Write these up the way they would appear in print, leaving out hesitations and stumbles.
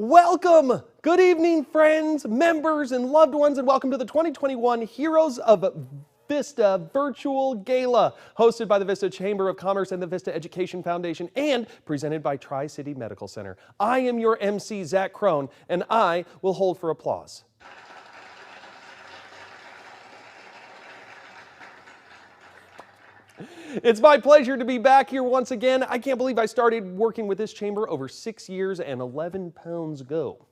Welcome! Good evening, friends, members, and loved ones, and welcome to the 2021 Heroes of Vista Virtual Gala, hosted by the Vista Chamber of Commerce and the Vista Education Foundation, and presented by Tri-City Medical Center. I am your MC, Zach Crone, and I will hold for applause. It's my pleasure to be back here once again. I can't believe I started working with this chamber over 6 years and 11 pounds ago.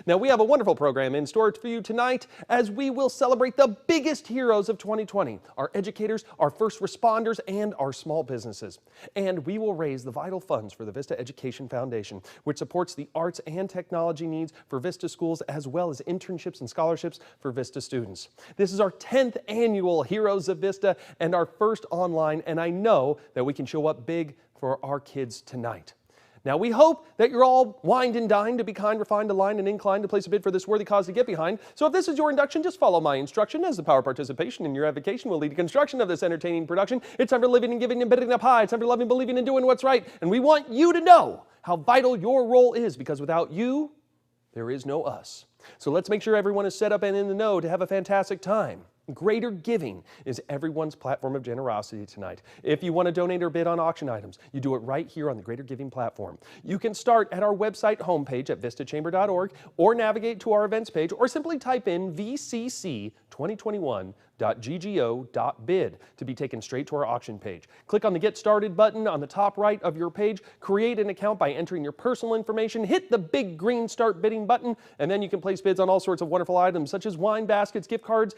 Now, we have a wonderful program in store for you tonight as we will celebrate the biggest heroes of 2020, our educators, our first responders, and our small businesses. And we will raise the vital funds for the Vista Education Foundation, which supports the arts and technology needs for Vista schools, as well as internships and scholarships for Vista students. This is our 10th annual Heroes of Vista and our first online, and I know that we can show up big for our kids tonight. Now, we hope that you're all wined and dined to be kind, refined, aligned, and inclined to place a bid for this worthy cause to get behind. So if this is your induction, just follow my instruction, as the power of participation in your avocation will lead to construction of this entertaining production. It's time for living and giving and bidding up high. It's time for loving, believing, and doing what's right. And we want you to know how vital your role is, because without you, there is no us. So let's make sure everyone is set up and in the know to have a fantastic time. Greater Giving is everyone's platform of generosity tonight. If you want to donate or bid on auction items, you do it right here on the Greater Giving platform. You can start at our website homepage at vistachamber.org, or navigate to our events page, or simply type in vcc2021.ggo.bid to be taken straight to our auction page. Click on the Get Started button on the top right of your page, create an account by entering your personal information, hit the big green Start Bidding button, and then you can place bids on all sorts of wonderful items such as wine baskets, gift cards,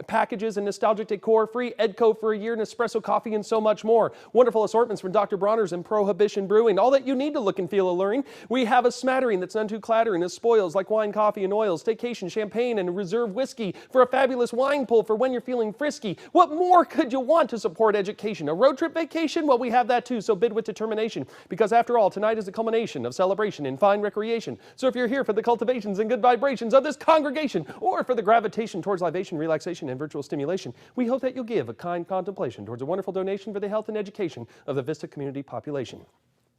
packages, and nostalgic decor, free Edco for a year, Nespresso coffee, and so much more. Wonderful assortments from Dr. Bronner's and Prohibition Brewing. All that you need to look and feel alluring. We have a smattering that's none too clattering as spoils like wine, coffee, and oils, staycation, champagne, and reserve whiskey for a fabulous wine pull for when you're feeling frisky. What more could you want to support education? A road trip vacation? Well, we have that too, so bid with determination, because after all, tonight is the culmination of celebration and fine recreation. So if you're here for the cultivations and good vibrations of this congregation, or for the gravitation towards libation, relaxation, and virtual stimulation, we hope that you'll give a kind contemplation towards a wonderful donation for the health and education of the Vista community population.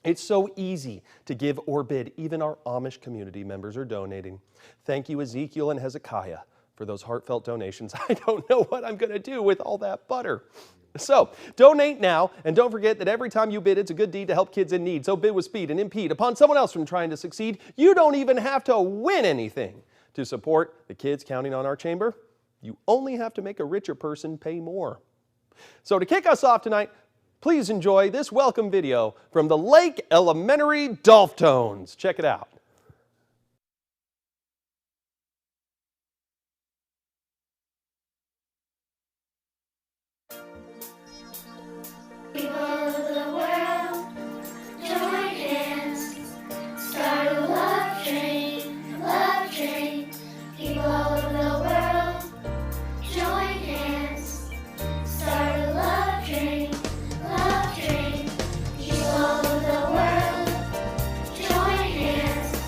It's so easy to give or bid. Even our Amish community members are donating. Thank you, Ezekiel and Hezekiah, for those heartfelt donations. I don't know what I'm going to do with all that butter. So, donate now, and don't forget that every time you bid, it's a good deed to help kids in need. So bid with speed and impede upon someone else from trying to succeed. You don't even have to win anything to support the kids counting on our chamber. You only have to make a richer person pay more. So to kick us off tonight, please enjoy this welcome video from the Lake Elementary Dolph-tones. Check it out. Love train, people of the world, join hands.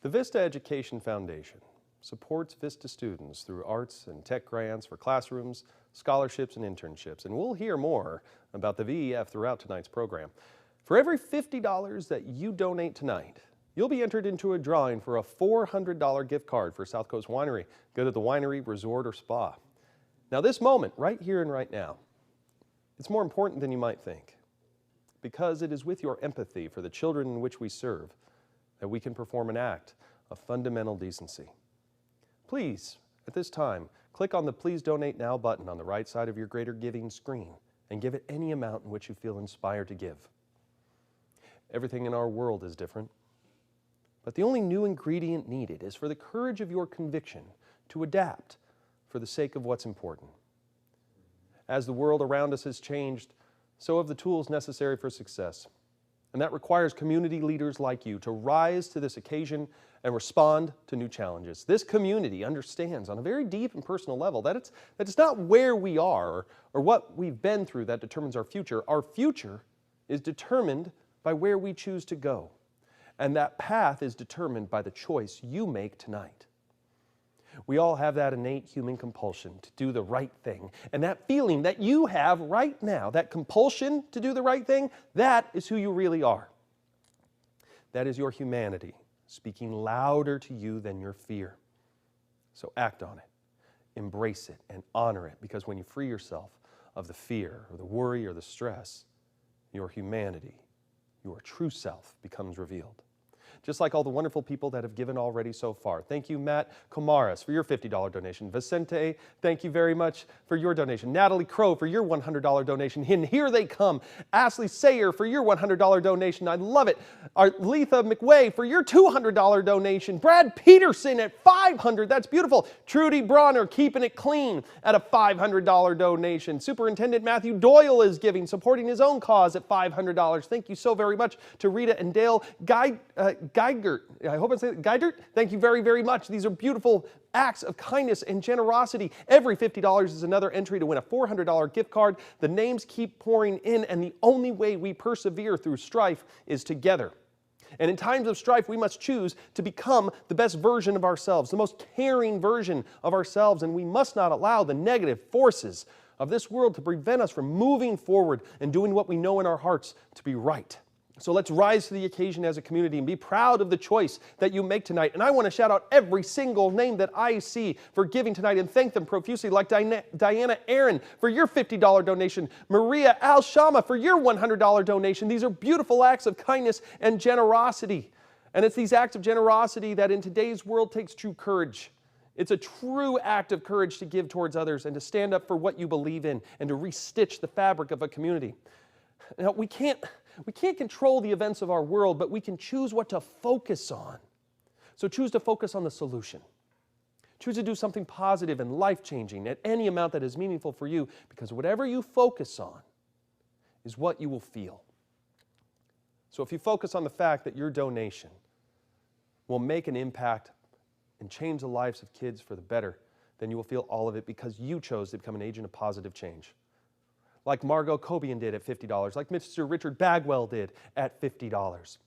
The Vista Education Foundation supports Vista students through arts and tech grants for classrooms, scholarships, and internships. And we'll hear more about the VEF throughout tonight's program. For every $50 that you donate tonight, you'll be entered into a drawing for a $400 gift card for South Coast Winery. Go to the winery, resort, or spa. Now this moment, right here and right now, it's more important than you might think, because it is with your empathy for the children in which we serve that we can perform an act of fundamental decency. Please, at this time, click on the Please Donate Now button on the right side of your Greater Giving screen and give it any amount in which you feel inspired to give. Everything in our world is different, but the only new ingredient needed is for the courage of your conviction to adapt for the sake of what's important. As the world around us has changed, so have the tools necessary for success. And that requires community leaders like you to rise to this occasion and respond to new challenges. This community understands on a very deep and personal level that it's not where we are or what we've been through that determines our future. Our future is determined by where we choose to go. And that path is determined by the choice you make tonight. We all have that innate human compulsion to do the right thing. And that feeling that you have right now, that compulsion to do the right thing, that is who you really are. That is your humanity speaking louder to you than your fear. So act on it, embrace it, and honor it, because when you free yourself of the fear or the worry or the stress, your humanity, your true self becomes revealed. Just like all the wonderful people that have given already so far. Thank you, Matt Comaras, for your $50 donation. Vicente, thank you very much for your donation. Natalie Crow for your $100 donation. And here they come. Ashley Sayer for your $100 donation. I love it. Letha McWay for your $200 donation. Brad Peterson at $500. That's beautiful. Trudy Bronner keeping it clean at a $500 donation. Superintendent Matthew Doyle is giving, supporting his own cause at $500. Thank you so very much to Rita and Dale Geigert. I hope I'm saying Geigert. Thank you very, very much. These are beautiful acts of kindness and generosity. Every $50 is another entry to win a $400 gift card. The names keep pouring in, and the only way we persevere through strife is together. And in times of strife, we must choose to become the best version of ourselves, the most caring version of ourselves, and we must not allow the negative forces of this world to prevent us from moving forward and doing what we know in our hearts to be right. So let's rise to the occasion as a community and be proud of the choice that you make tonight. And I want to shout out every single name that I see for giving tonight and thank them profusely, like Diana Aaron for your $50 donation, Maria Al-Shama for your $100 donation. These are beautiful acts of kindness and generosity. And it's these acts of generosity that in today's world takes true courage. It's a true act of courage to give towards others and to stand up for what you believe in and to restitch the fabric of a community. Now, we can't control the events of our world, but we can choose what to focus on. So choose to focus on the solution. Choose to do something positive and life-changing at any amount that is meaningful for you, because whatever you focus on is what you will feel. So if you focus on the fact that your donation will make an impact and change the lives of kids for the better, then you will feel all of it because you chose to become an agent of positive change. Like Margot Cobian did at $50, like Mr. Richard Bagwell did at $50.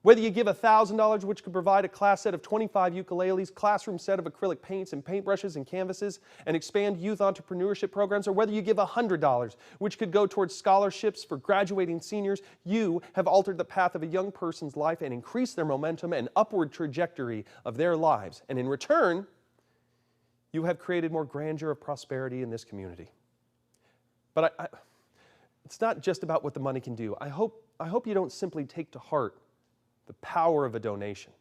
Whether you give $1,000, which could provide a class set of 25 ukuleles, classroom set of acrylic paints and paintbrushes and canvases, and expand youth entrepreneurship programs, or whether you give $100, which could go towards scholarships for graduating seniors, you have altered the path of a young person's life and increased their momentum and upward trajectory of their lives. And in return, you have created more grandeur of prosperity in this community. But it's not just about what the money can do. I hope you don't simply take to heart the power of a donation.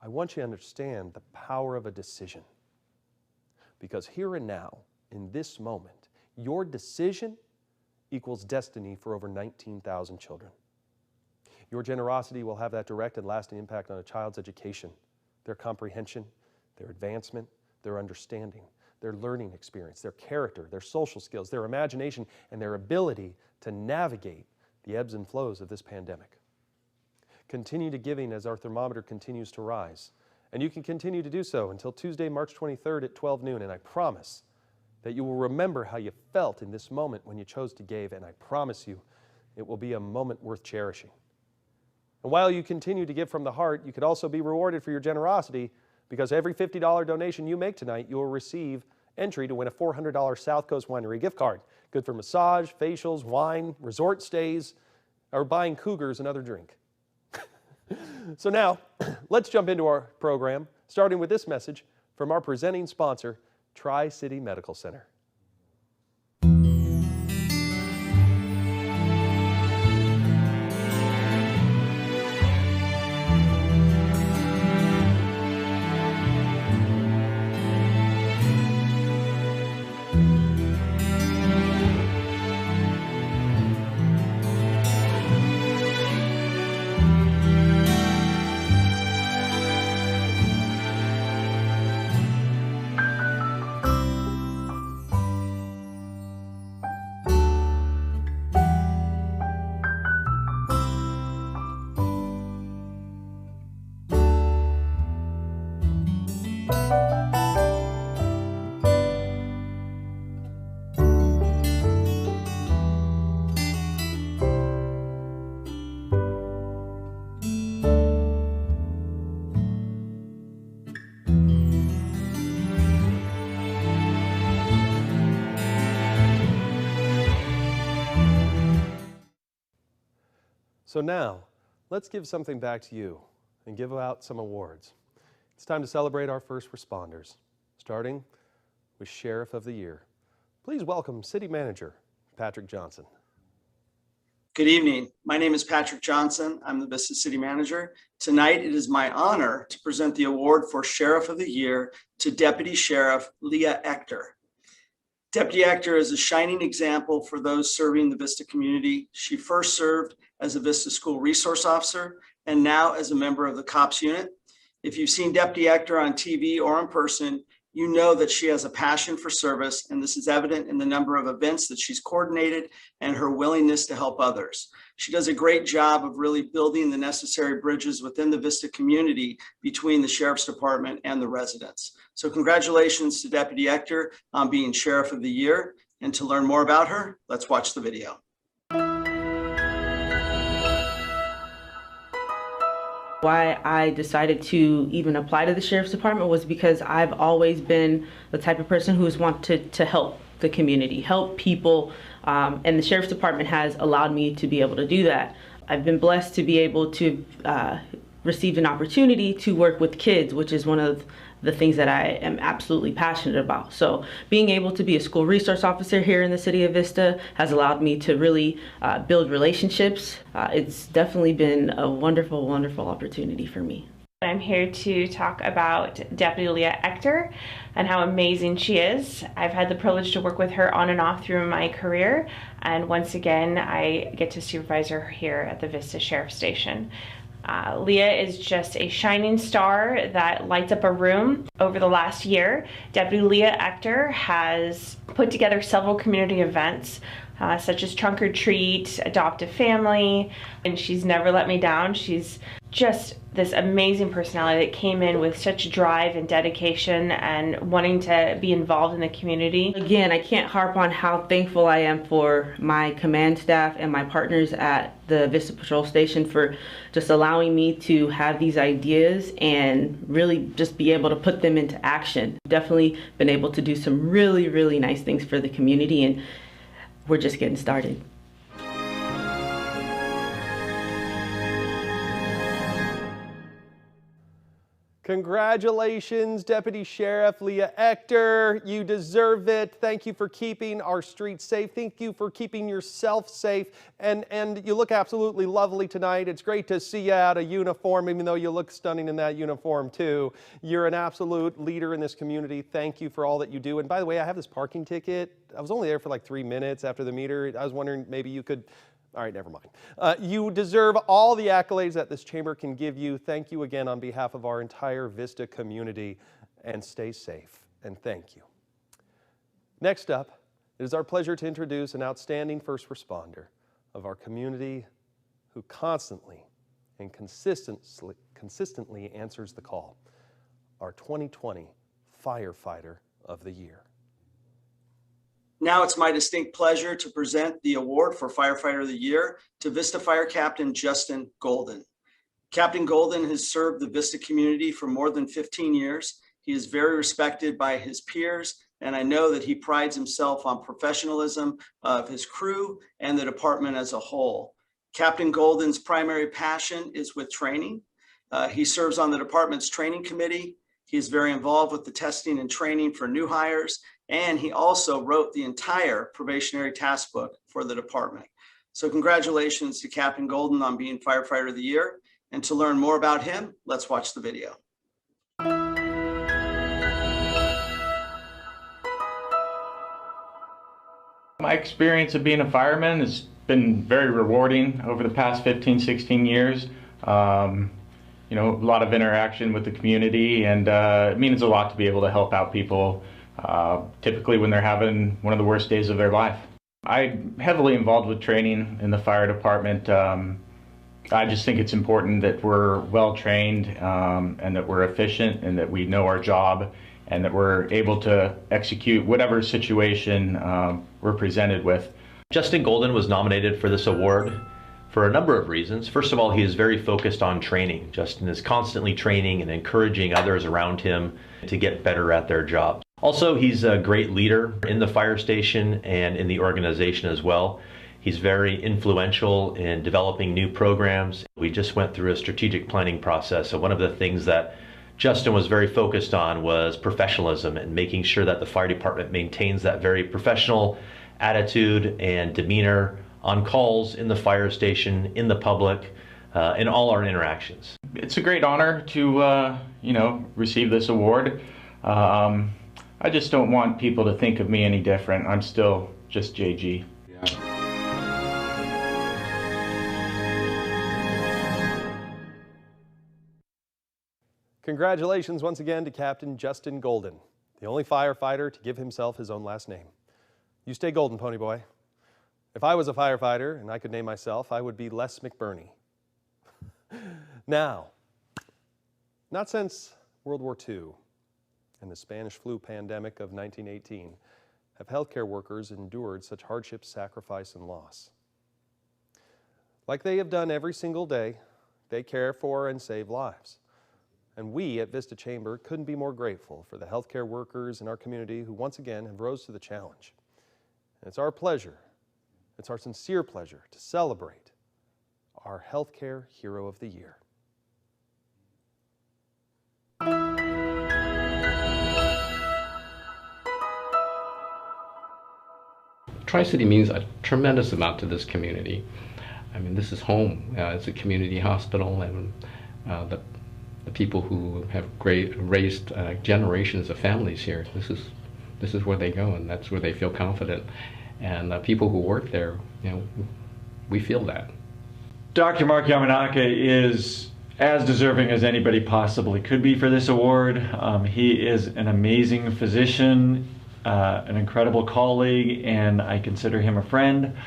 I want you to understand the power of a decision. Because here and now, in this moment, your decision equals destiny for over 19,000 children. Your generosity will have that direct and lasting impact on a child's education, their comprehension, their advancement, their understanding, their learning experience, their character, their social skills, their imagination, and their ability to navigate the ebbs and flows of this pandemic. Continue to giving as our thermometer continues to rise. And you can continue to do so until Tuesday, March 23rd at 12 noon. And I promise that you will remember how you felt in this moment when you chose to give. And I promise you it will be a moment worth cherishing. And while you continue to give from the heart, you could also be rewarded for your generosity, because every $50 donation you make tonight, you will receive entry to win a $400 South Coast Winery gift card. Good for massage, facials, wine, resort stays, or buying Cougars another drink. So now, let's jump into our program, starting with this message from our presenting sponsor, Tri-City Medical Center. So now, let's give something back to you and give out some awards. It's time to celebrate our first responders, starting with Sheriff of the Year. Please welcome City Manager Patrick Johnson. Good evening. My name is Patrick Johnson. I'm the Vista City Manager. Tonight, it is my honor to present the award for Sheriff of the Year to Deputy Sheriff Liah Ector. Deputy Ector is a shining example for those serving the Vista community. She first served as a Vista School Resource Officer and now as a member of the COPS unit. If you've seen Deputy Ector on TV or in person, you know that she has a passion for service, and this is evident in the number of events that she's coordinated and her willingness to help others. She does a great job of really building the necessary bridges within the Vista community between the Sheriff's Department and the residents. So congratulations to Deputy Ector on being Sheriff of the Year. And to learn more about her, let's watch the video. Why I decided to even apply to the Sheriff's Department was because I've always been the type of person who's wanted to help the community, help people, and the Sheriff's Department has allowed me to be able to do that. I've been blessed to be able to receive an opportunity to work with kids, which is one of the things that I am absolutely passionate about. So being able to be a school resource officer here in the city of Vista has allowed me to really build relationships. It's definitely been a wonderful, wonderful opportunity for me. I'm here to talk about Deputy Liah Ector and how amazing she is. I've had the privilege to work with her on and off through my career, and once again I get to supervise her here at the Vista Sheriff Station. Liah is just a shining star that lights up a room. Over the last year, Deputy Liah Ector has put together several community events such as Trunk or Treat, Adopt a Family, and she's never let me down. She's just this amazing personality that came in with such drive and dedication and wanting to be involved in the community. Again, I can't harp on how thankful I am for my command staff and my partners at the Vista Patrol Station for just allowing me to have these ideas and really just be able to put them into action. Definitely been able to do some really, really nice things for the community, and we're just getting started. Congratulations, Deputy Sheriff Liah Ector. You deserve it. Thank you for keeping our streets safe. Thank you for keeping yourself safe. And you look absolutely lovely tonight. It's great to see you out of uniform, even though you look stunning in that uniform too. You're an absolute leader in this community. Thank you for all that you do. And by the way, I have this parking ticket. I was only there for like 3 minutes after the meter. I was wondering maybe you could... All right, never mind. You deserve all the accolades that this chamber can give you. Thank you again on behalf of our entire Vista community, and stay safe, and thank you. Next up, it is our pleasure to introduce an outstanding first responder of our community who constantly and consistently answers the call, our 2020 Firefighter of the Year. Now it's my distinct pleasure to present the award for Firefighter of the Year to Vista Fire Captain Justin Golden. Captain Golden has served the Vista community for more than 15 years. He is very respected by his peers, and I know that he prides himself on professionalism of his crew and the department as a whole. Captain Golden's primary passion is with training. He serves on the department's training committee. He is very involved with the testing and training for new hires, and he also wrote the entire probationary task book for the department. So congratulations to Captain Golden on being Firefighter of the Year. And to learn more about him, let's watch the video. My experience of being a fireman has been very rewarding over the past 15, 16 years. You know, a lot of interaction with the community, and it means a lot to be able to help out people, typically when they're having one of the worst days of their life. I'm heavily involved with training in the fire department. I just think it's important that we're well trained and that we're efficient and that we know our job and that we're able to execute whatever situation we're presented with. Justin Golden was nominated for this award for a number of reasons. First of all, he is very focused on training. Justin is constantly training and encouraging others around him to get better at their jobs. Also, he's a great leader in the fire station and in the organization as well. He's very influential in developing new programs. We just went through a strategic planning process, so one of the things that Justin was very focused on was professionalism and making sure that the fire department maintains that very professional attitude and demeanor on calls, in the fire station, in the public, in all our interactions. It's a great honor to you know, receive this award. I just don't want people to think of me any different. I'm still just JG. Yeah. Congratulations once again to Captain Justin Golden, the only firefighter to give himself his own last name. You stay golden, pony boy. If I was a firefighter and I could name myself, I would be Les McBurney. Now, not since World War II and the Spanish flu pandemic of 1918 have healthcare workers endured such hardship, sacrifice, and loss. Like they have done every single day, they care for and save lives. And we at Vista Chamber couldn't be more grateful for the healthcare workers in our community who once again have rose to the challenge. And it's our pleasure, it's our sincere pleasure to celebrate our Healthcare Hero of the Year. Tri-City means a tremendous amount to this community. I mean, this is home. It's a community hospital, and the people who have raised generations of families here, this is where they go, and that's where they feel confident. And people who work there, you know, we feel that. Dr. Mark Yamanaka is as deserving as anybody possibly could be for this award. He is an amazing physician, an incredible colleague, and I consider him a friend.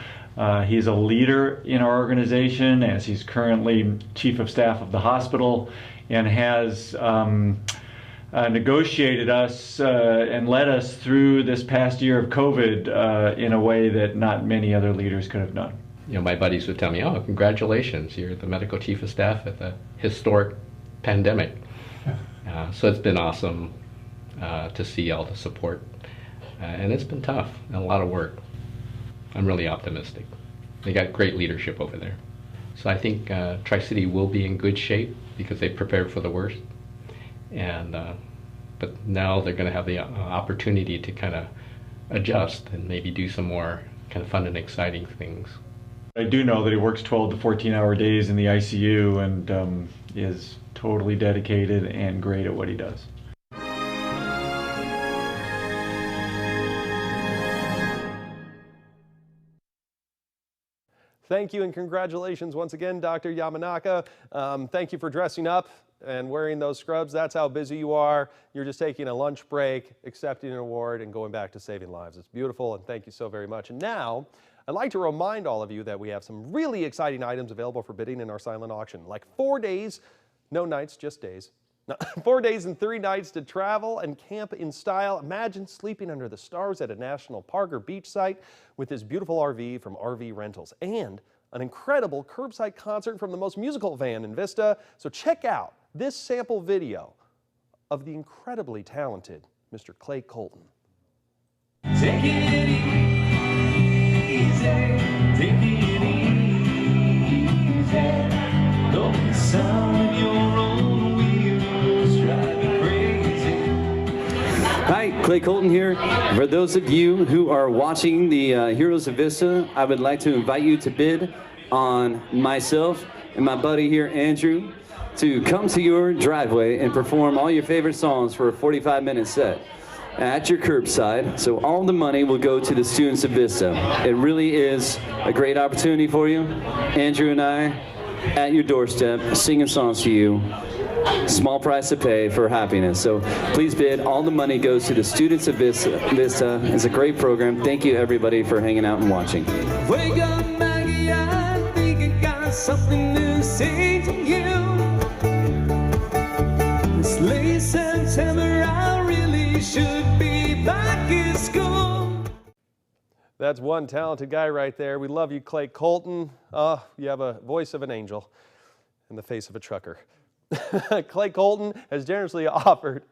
He's a leader in our organization, as he's currently Chief of Staff of the hospital, and has negotiated us and led us through this past year of COVID in a way that not many other leaders could have done. You know, my buddies would tell me, "Oh, congratulations, you're the medical chief of staff at the historic pandemic." So it's been awesome to see all the support, and it's been tough and a lot of work. I'm really optimistic. They got great leadership over there. So I think Tri-City will be in good shape because they prepared for the worst. And but now they're going to have the opportunity to kind of adjust and maybe do some more kind of fun and exciting things. I do know that he works 12 to 14-hour days in the ICU and is totally dedicated and great at what he does. Thank you and congratulations once again, Dr. Yamanaka. Thank you for dressing up and wearing those scrubs. That's how busy you are. You're just taking a lunch break, accepting an award, and going back to saving lives. It's beautiful, and thank you so very much. And now, I'd like to remind all of you that we have some really exciting items available for bidding in our silent auction, like 4 days, no nights, just days. 4 days and 3 nights to travel and camp in style. Imagine sleeping under the stars at a national park or beach site with this beautiful RV from RV Rentals, and an incredible curbside concert from the most musical van in Vista. So check out this sample video of the incredibly talented Mr. Clay Colton. Take it easy, take it easy. Though the sound of your own wheels drive me crazy. Hi, Clay Colton here. For those of you who are watching the Heroes of Vista, I would like to invite you to bid on myself and my buddy here, Andrew, to come to your driveway and perform all your favorite songs for a 45-minute set at your curbside. So all the money will go to the students of Vista. It really is a great opportunity for you. Andrew and I, at your doorstep, singing songs to you. Small price to pay for happiness. So please bid. All the money goes to the students of Vista. It's a great program. Thank you, everybody, for hanging out and watching. Wake up, Maggie, I think I got something to say to you. This late September, I really should be back in school. That's one talented guy right there. We love you, Clay Colton. You have a voice of an angel and the face of a trucker. Clay Colton has generously offered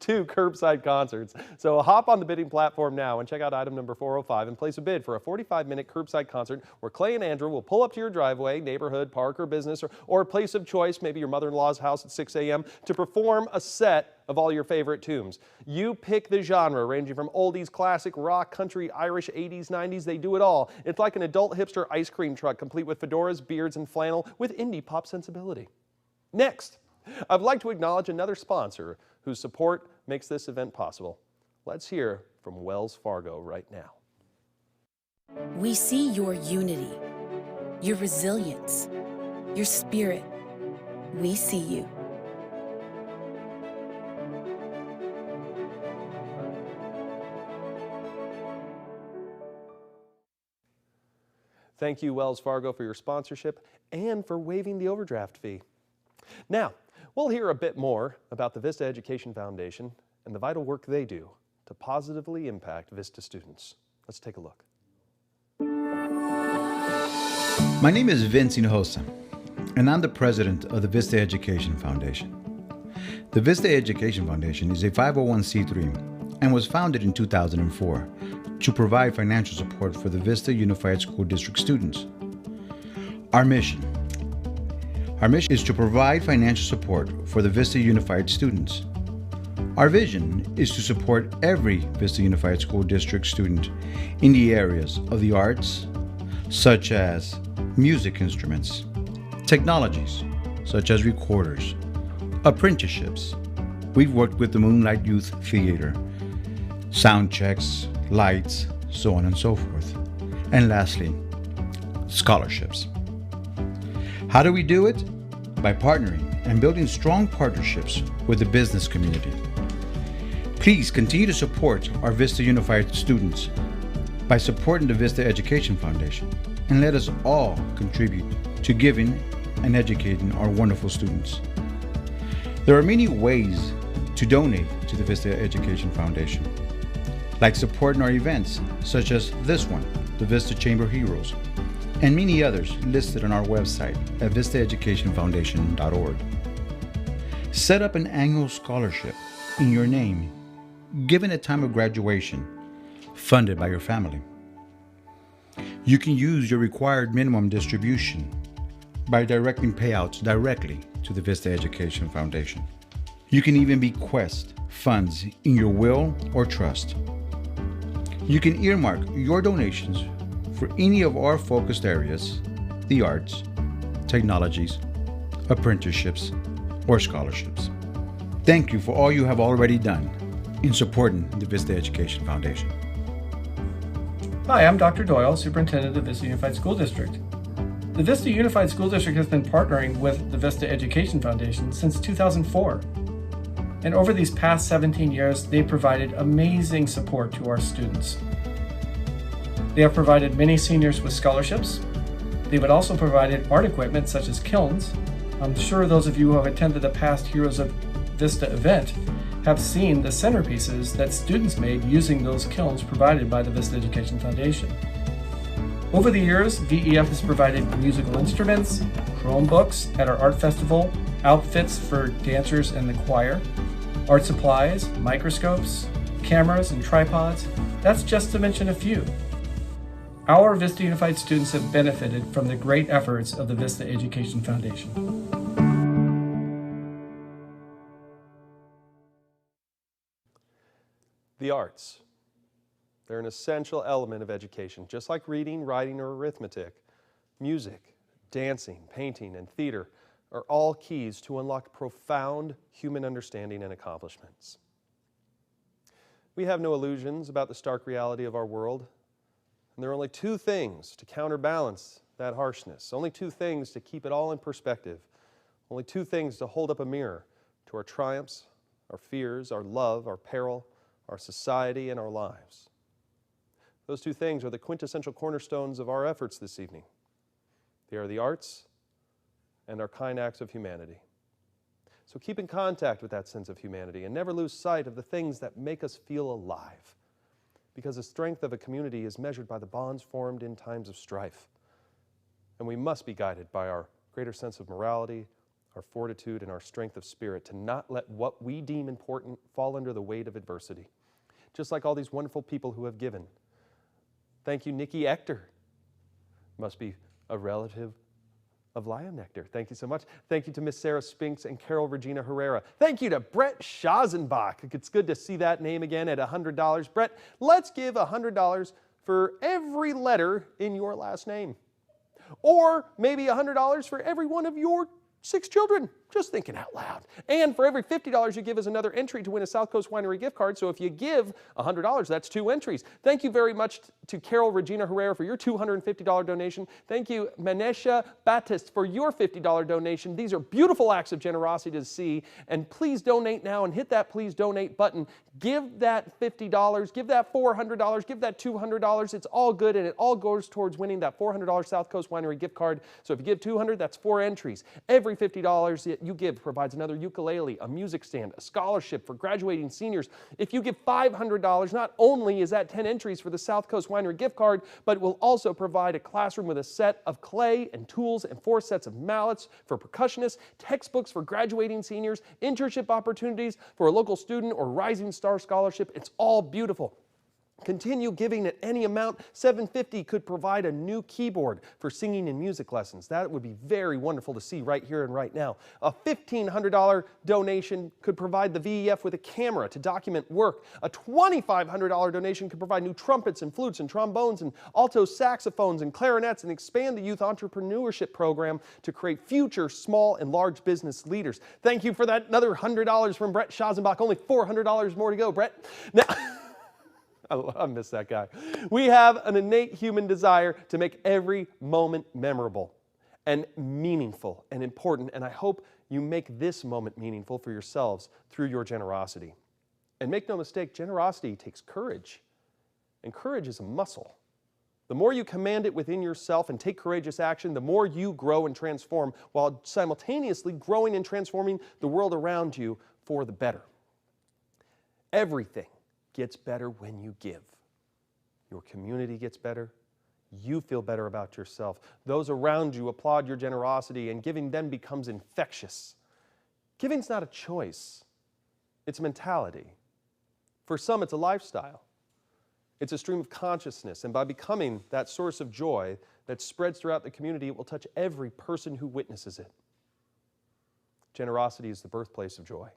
2 curbside concerts. So hop on the bidding platform now and check out item number 405 and place a bid for a 45-minute curbside concert where Clay and Andrew will pull up to your driveway, neighborhood, park, or business, or a place of choice, maybe your mother-in-law's house at 6 a.m., to perform a set of all your favorite tunes. You pick the genre, ranging from oldies, classic, rock, country, Irish, 80s, 90s, they do it all. It's like an adult hipster ice cream truck, complete with fedoras, beards, and flannel with indie pop sensibility. Next, I'd like to acknowledge another sponsor whose support makes this event possible. Let's hear from Wells Fargo right now. We see your unity, your resilience, your spirit. We see you. Thank you, Wells Fargo, for your sponsorship and for waiving the overdraft fee. Now, we'll hear a bit more about the Vista Education Foundation and the vital work they do to positively impact Vista students. Let's take a look. My name is Vince Hinojosa, and I'm the president of the Vista Education Foundation. The Vista Education Foundation is a 501c3 and was founded in 2004 to provide financial support for the Vista Unified School District students. Our mission is to provide financial support for the Vista Unified students. Our vision is to support every Vista Unified School District student in the areas of the arts, such as music instruments, technologies, such as recorders, apprenticeships. We've worked with the Moonlight Youth Theater, sound checks, lights, so on and so forth. And lastly, scholarships. How do we do it? By partnering and building strong partnerships with the business community. Please continue to support our Vista Unified students by supporting the Vista Education Foundation, and let us all contribute to giving and educating our wonderful students. There are many ways to donate to the Vista Education Foundation, like supporting our events such as this one, the Vista Chamber Heroes, and many others listed on our website at vistaeducationfoundation.org. Set up an annual scholarship in your name, given at time of graduation, funded by your family. You can use your required minimum distribution by directing payouts directly to the Vista Education Foundation. You can even bequest funds in your will or trust. You can earmark your donations for any of our focused areas, the arts, technologies, apprenticeships, or scholarships. Thank you for all you have already done in supporting the Vista Education Foundation. Hi, I'm Dr. Doyle, Superintendent of Vista Unified School District. The Vista Unified School District has been partnering with the Vista Education Foundation since 2004. And over these past 17 years, they've provided amazing support to our students. They have provided many seniors with scholarships. They've also provided art equipment such as kilns. I'm sure those of you who have attended the past Heroes of Vista event have seen the centerpieces that students made using those kilns provided by the Vista Education Foundation. Over the years, VEF has provided musical instruments, Chromebooks at our art festival, outfits for dancers and the choir, art supplies, microscopes, cameras, and tripods. That's just to mention a few. Our Vista Unified students have benefited from the great efforts of the Vista Education Foundation. The arts. They're an essential element of education, just like reading, writing, or arithmetic. Music, dancing, painting, and theater are all keys to unlock profound human understanding and accomplishments. We have no illusions about the stark reality of our world, and there are only two things to counterbalance that harshness, only two things to keep it all in perspective, only two things to hold up a mirror to our triumphs, our fears, our love, our peril, our society, and our lives. Those two things are the quintessential cornerstones of our efforts this evening. They are the arts and our kind acts of humanity. So keep in contact with that sense of humanity and never lose sight of the things that make us feel alive. Because the strength of a community is measured by the bonds formed in times of strife. And we must be guided by our greater sense of morality, our fortitude, and our strength of spirit to not let what we deem important fall under the weight of adversity. Just like all these wonderful people who have given. Thank you, Nikki Ector. Must be a relative of Liah Nectar. Thank you so much. Thank you to Miss Sarah Spinks and Carol Regina Herrera. Thank you to Brett Schazenbach. It's good to see that name again at $100. Brett, let's give $100 for every letter in your last name. Or maybe $100 for every one of your 6 children. Just thinking out loud. And for every $50 you give is another entry to win a South Coast Winery gift card. So if you give $100, that's 2 entries. Thank you very much to Carol Regina Herrera for your $250 donation. Thank you, Manesha Batist, for your $50 donation. These are beautiful acts of generosity to see. And please donate now and hit that please donate button. Give that $50, give that $400, give that $200. It's all good, and it all goes towards winning that $400 South Coast Winery gift card. So if you give $200, that's 4 entries. Every $50 that you give provides another ukulele, a music stand, a scholarship for graduating seniors. If you give $500, not only is that 10 entries for the South Coast Winery gift card, but it will also provide a classroom with a set of clay and tools and 4 sets of mallets for percussionists, textbooks for graduating seniors, internship opportunities for a local student or rising star scholarship. It's all beautiful. Continue giving at any amount. $750 could provide a new keyboard for singing and music lessons. That would be very wonderful to see right here and right now. A $1,500 donation could provide the VEF with a camera to document work. A $2,500 donation could provide new trumpets and flutes and trombones and alto saxophones and clarinets and expand the youth entrepreneurship program to create future small and large business leaders. Thank you for that. Another $100 from Brett Schazenbach. Only $400 more to go, Brett. Now, I miss that guy. We have an innate human desire to make every moment memorable and meaningful and important, and I hope you make this moment meaningful for yourselves through your generosity. And make no mistake, generosity takes courage, and courage is a muscle. The more you command it within yourself and take courageous action, the more you grow and transform while simultaneously growing and transforming the world around you for the better. Everything gets better when you give. Your community gets better. You feel better about yourself. Those around you applaud your generosity, and giving then becomes infectious. Giving's not a choice. It's a mentality. For some, it's a lifestyle. It's a stream of consciousness, and by becoming that source of joy that spreads throughout the community, it will touch every person who witnesses it. Generosity is the birthplace of joy,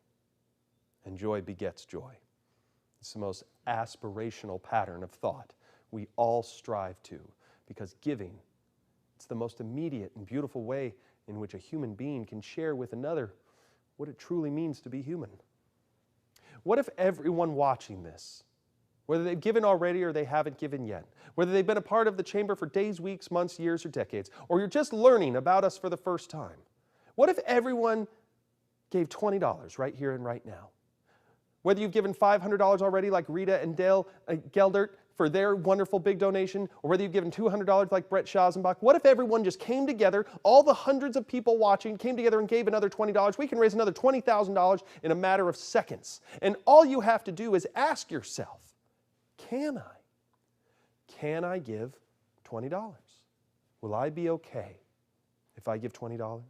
and joy begets joy. It's the most aspirational pattern of thought we all strive to, because giving, it's the most immediate and beautiful way in which a human being can share with another what it truly means to be human. What if everyone watching this, whether they've given already or they haven't given yet, whether they've been a part of the chamber for days, weeks, months, years, or decades, or you're just learning about us for the first time, what if everyone gave $20 right here and right now? Whether you've given $500 already like Rita and Dale Geldert for their wonderful big donation, or whether you've given $200 like Brett Schazenbach, what if everyone just came together, all the hundreds of people watching came together and gave another $20? We can raise another $20,000 in a matter of seconds. And all you have to do is ask yourself, can I give $20. Will I be okay if I give $20?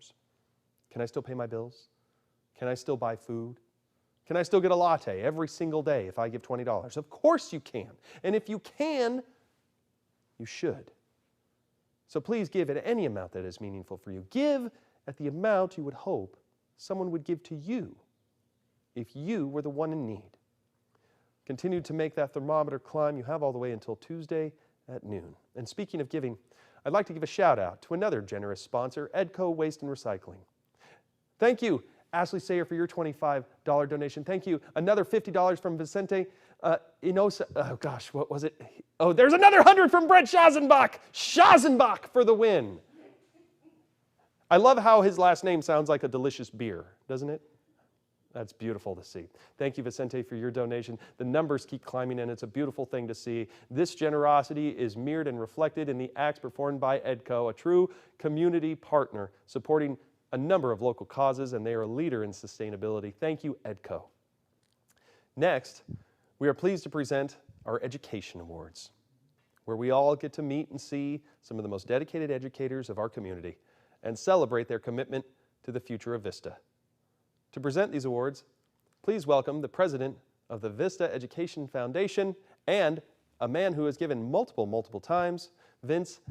Can I still pay my bills? Can I still buy food? Can I still get a latte every single day if I give $20? Of course you can. And if you can, you should. So please give at any amount that is meaningful for you. Give at the amount you would hope someone would give to you if you were the one in need. Continue to make that thermometer climb. You have all the way until Tuesday at noon. And speaking of giving, I'd like to give a shout out to another generous sponsor, Edco Waste and Recycling. Thank you, Ashley Sayer, for your $25 donation. Thank you. Another $50 from Vicente Inosa. Oh gosh, what was it? Oh, there's another 100 from Brett Schazenbach. Schazenbach for the win. I love how his last name sounds like a delicious beer, doesn't it? That's beautiful to see. Thank you, Vicente, for your donation. The numbers keep climbing, and it's a beautiful thing to see. This generosity is mirrored and reflected in the acts performed by Edco, a true community partner supporting a number of local causes, and they are a leader in sustainability. Thank you, Edco. Next, we are pleased to present our Education Awards, where we all get to meet and see some of the most dedicated educators of our community and celebrate their commitment to the future of Vista. To present these awards, please welcome the president of the Vista Education Foundation and a man who has given multiple times, Vince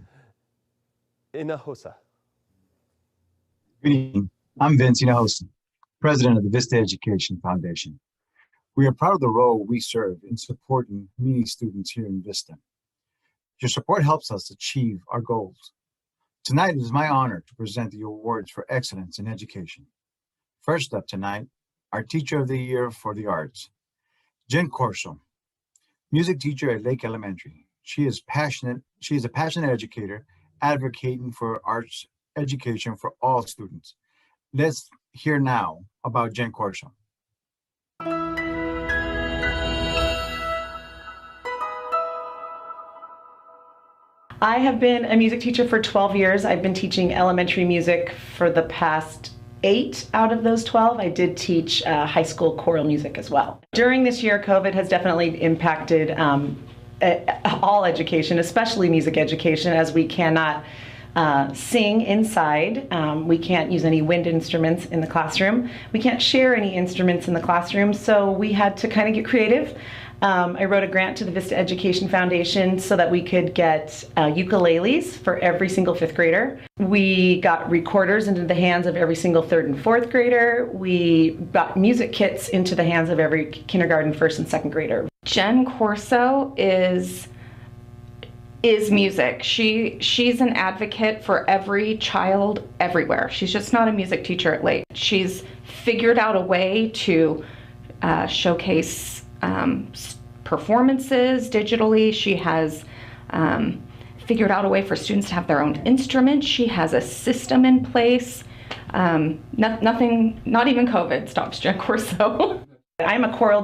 Hinojosa. Good evening. I'm Vince Hinojosa, president of the Vista Education Foundation. We are proud of the role we serve in supporting community students here in Vista. Your support helps us achieve our goals. Tonight it is my honor to present the awards for excellence in education. First up tonight, our Teacher of the Year for the Arts, Jen Corso, music teacher at Lake Elementary. She is a passionate educator advocating for arts education for all students. Let's hear now about Jen Corso. I have been a music teacher for 12 years. I've been teaching elementary music for the past 8 out of those 12. I did teach high school choral music as well. During this year, COVID has definitely impacted all education, especially music education, as we cannot sing inside. We can't use any wind instruments in the classroom. We can't share any instruments in the classroom, so we had to kind of get creative. I wrote a grant to the Vista Education Foundation so that we could get ukuleles for every single 5th grader. We got recorders into the hands of every single 3rd and 4th grader. We got music kits into the hands of every kindergarten 1st and 2nd grader. Jen Corso is music. She's an advocate for every child everywhere. She's just not a music teacher at Lake. She's figured out a way to showcase performances digitally. She has figured out a way for students to have their own instruments. She has a system in place. Nothing, not even COVID stops Jen Corso. I'm a choral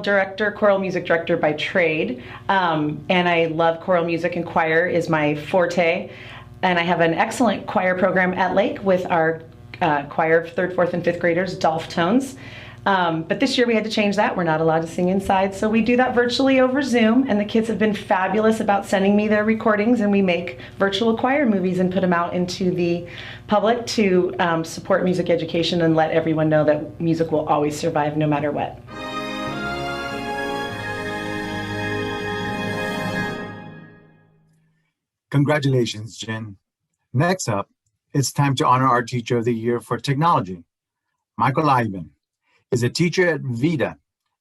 music director by trade, and I love choral music, and choir is my forte. And I have an excellent choir program at Lake with our choir of 3rd, 4th, and 5th graders, Dolph-tones. But this year we had to change that. We're not allowed to sing inside, so we do that virtually over Zoom, and the kids have been fabulous about sending me their recordings, and we make virtual choir movies and put them out into the public to support music education and let everyone know that music will always survive no matter what. Congratulations, Jen. Next up, it's time to honor our Teacher of the Year for Technology. Michael Eiban is a teacher at Vista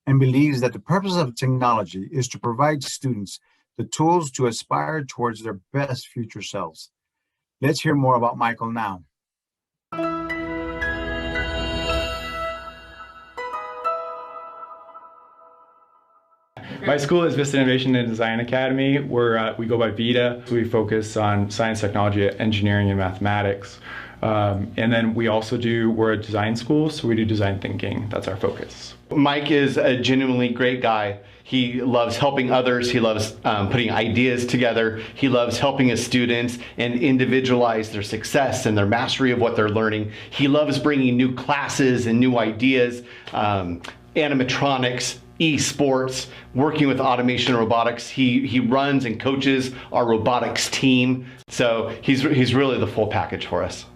and believes that the purpose of technology is to provide students the tools to aspire towards their best future selves. Let's hear more about Michael now. My school is Vista Innovation and Design Academy. We go by Vita. We focus on science, technology, engineering, and mathematics. And then we're a design school, so we do design thinking. That's our focus. Mike is a genuinely great guy. He loves helping others. He loves putting ideas together. He loves helping his students and individualize their success and their mastery of what they're learning. He loves bringing new classes and new ideas, animatronics, esports, working with automation and robotics. He runs and coaches our robotics team. So he's really the full package for us.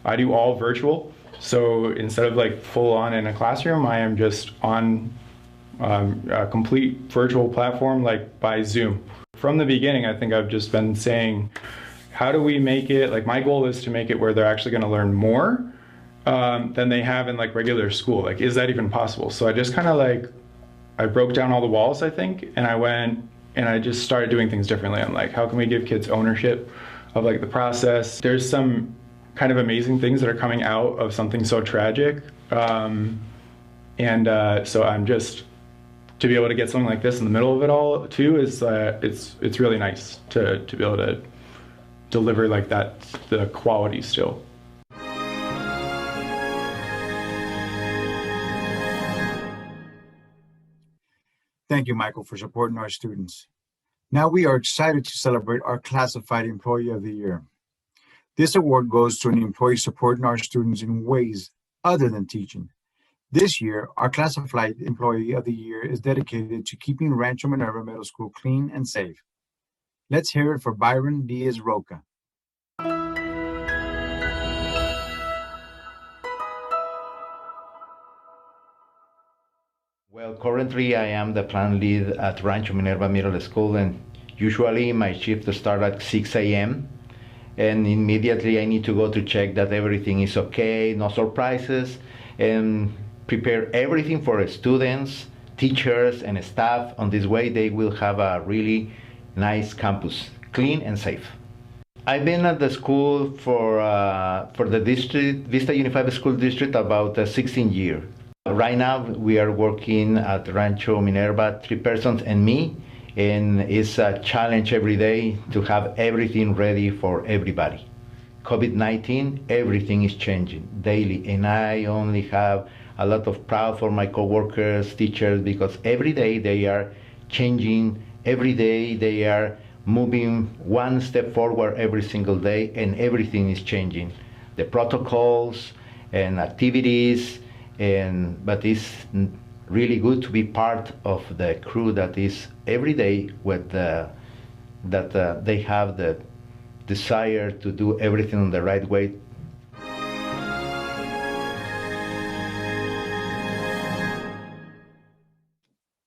I do all virtual. So instead of like full on in a classroom, I am just on a complete virtual platform like by Zoom. From the beginning, I think I've just been saying, how do we make it, like my goal is to make it where they're actually going to learn more than they have in like regular school. Like, is that even possible? So I just kind of like, I broke down all the walls, I think, and I went and I just started doing things differently. I'm like, how can we give kids ownership of like the process? There's some kind of amazing things that are coming out of something so tragic. So I'm just, to be able to get something like this in the middle of it all too is, it's really nice to be able to deliver like that, the quality still. Thank you, Michael, for supporting our students. Now we are excited to celebrate our Classified Employee of the Year. This award goes to an employee supporting our students in ways other than teaching. This year, our Classified Employee of the Year is dedicated to keeping Rancho Minerva Middle School clean and safe. Let's hear it for Byron Diaz Roca. Well, currently I am the plant lead at Rancho Minerva Middle School, and usually my shift starts at 6 a.m. and immediately I need to go to check that everything is okay, no surprises, and prepare everything for students, teachers, and staff. On this way, they will have a really nice campus, clean and safe. I've been at the school for the district, Vista Unified School District, about 16 years. Right now, we are working at Rancho Minerva, 3 persons and me, and it's a challenge every day to have everything ready for everybody. COVID-19, everything is changing daily, and I only have a lot of pride for my coworkers, teachers, because every day they are changing, every day they are moving one step forward every single day, and everything is changing. The protocols and activities, but it's really good to be part of the crew that is every day with that they have the desire to do everything in the right way.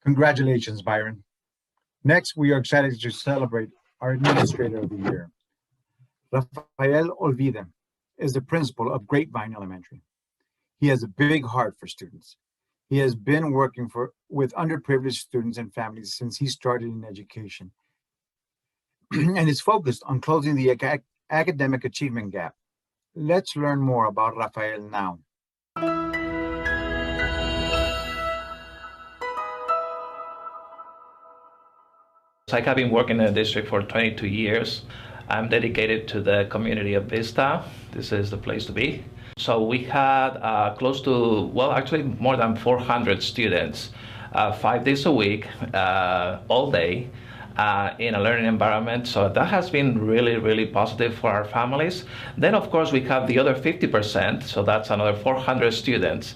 Congratulations, Byron. Next, we are excited to celebrate our Administrator of the Year. Rafael Olavide is the principal of Grapevine Elementary. He has a big heart for students. He has been working with underprivileged students and families since he started in education and is focused on closing the academic achievement gap. Let's learn more about Rafael now. I have been working in the district for 22 years. I'm dedicated to the community of Vista. This is the place to be. So we had close to, well, actually more than 400 students, 5 days a week, all day, in a learning environment. So that has been really, really positive for our families. Then, of course, we have the other 50%, so that's another 400 students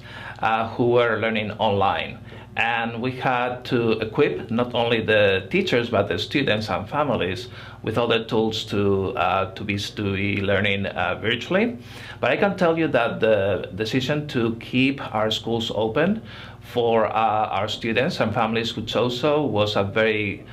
who were learning online. And we had to equip not only the teachers, but the students and families with all the tools to be learning virtually. But I can tell you that the decision to keep our schools open for our students and families who chose so was a very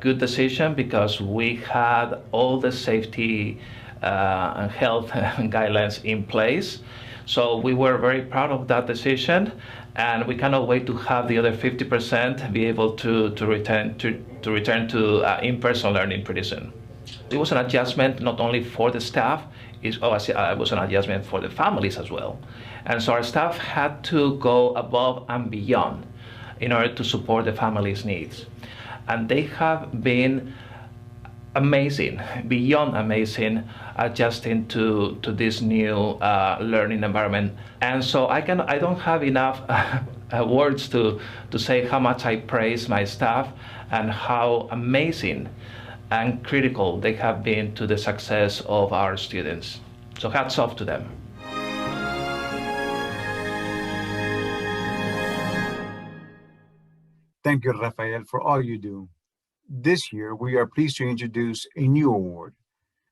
good decision, because we had all the safety and health guidelines in place. So we were very proud of that decision, and we cannot wait to have the other 50% be able to return to in-person learning pretty soon. It was an adjustment not only for the staff, it was an adjustment for the families as well. And so our staff had to go above and beyond in order to support the families' needs. And they have been amazing, beyond amazing, adjusting to this new learning environment. And so I don't have enough words to say how much I praise my staff and how amazing and critical they have been to the success of our students. So hats off to them. Thank you, Rafael, for all you do. This year, we are pleased to introduce a new award,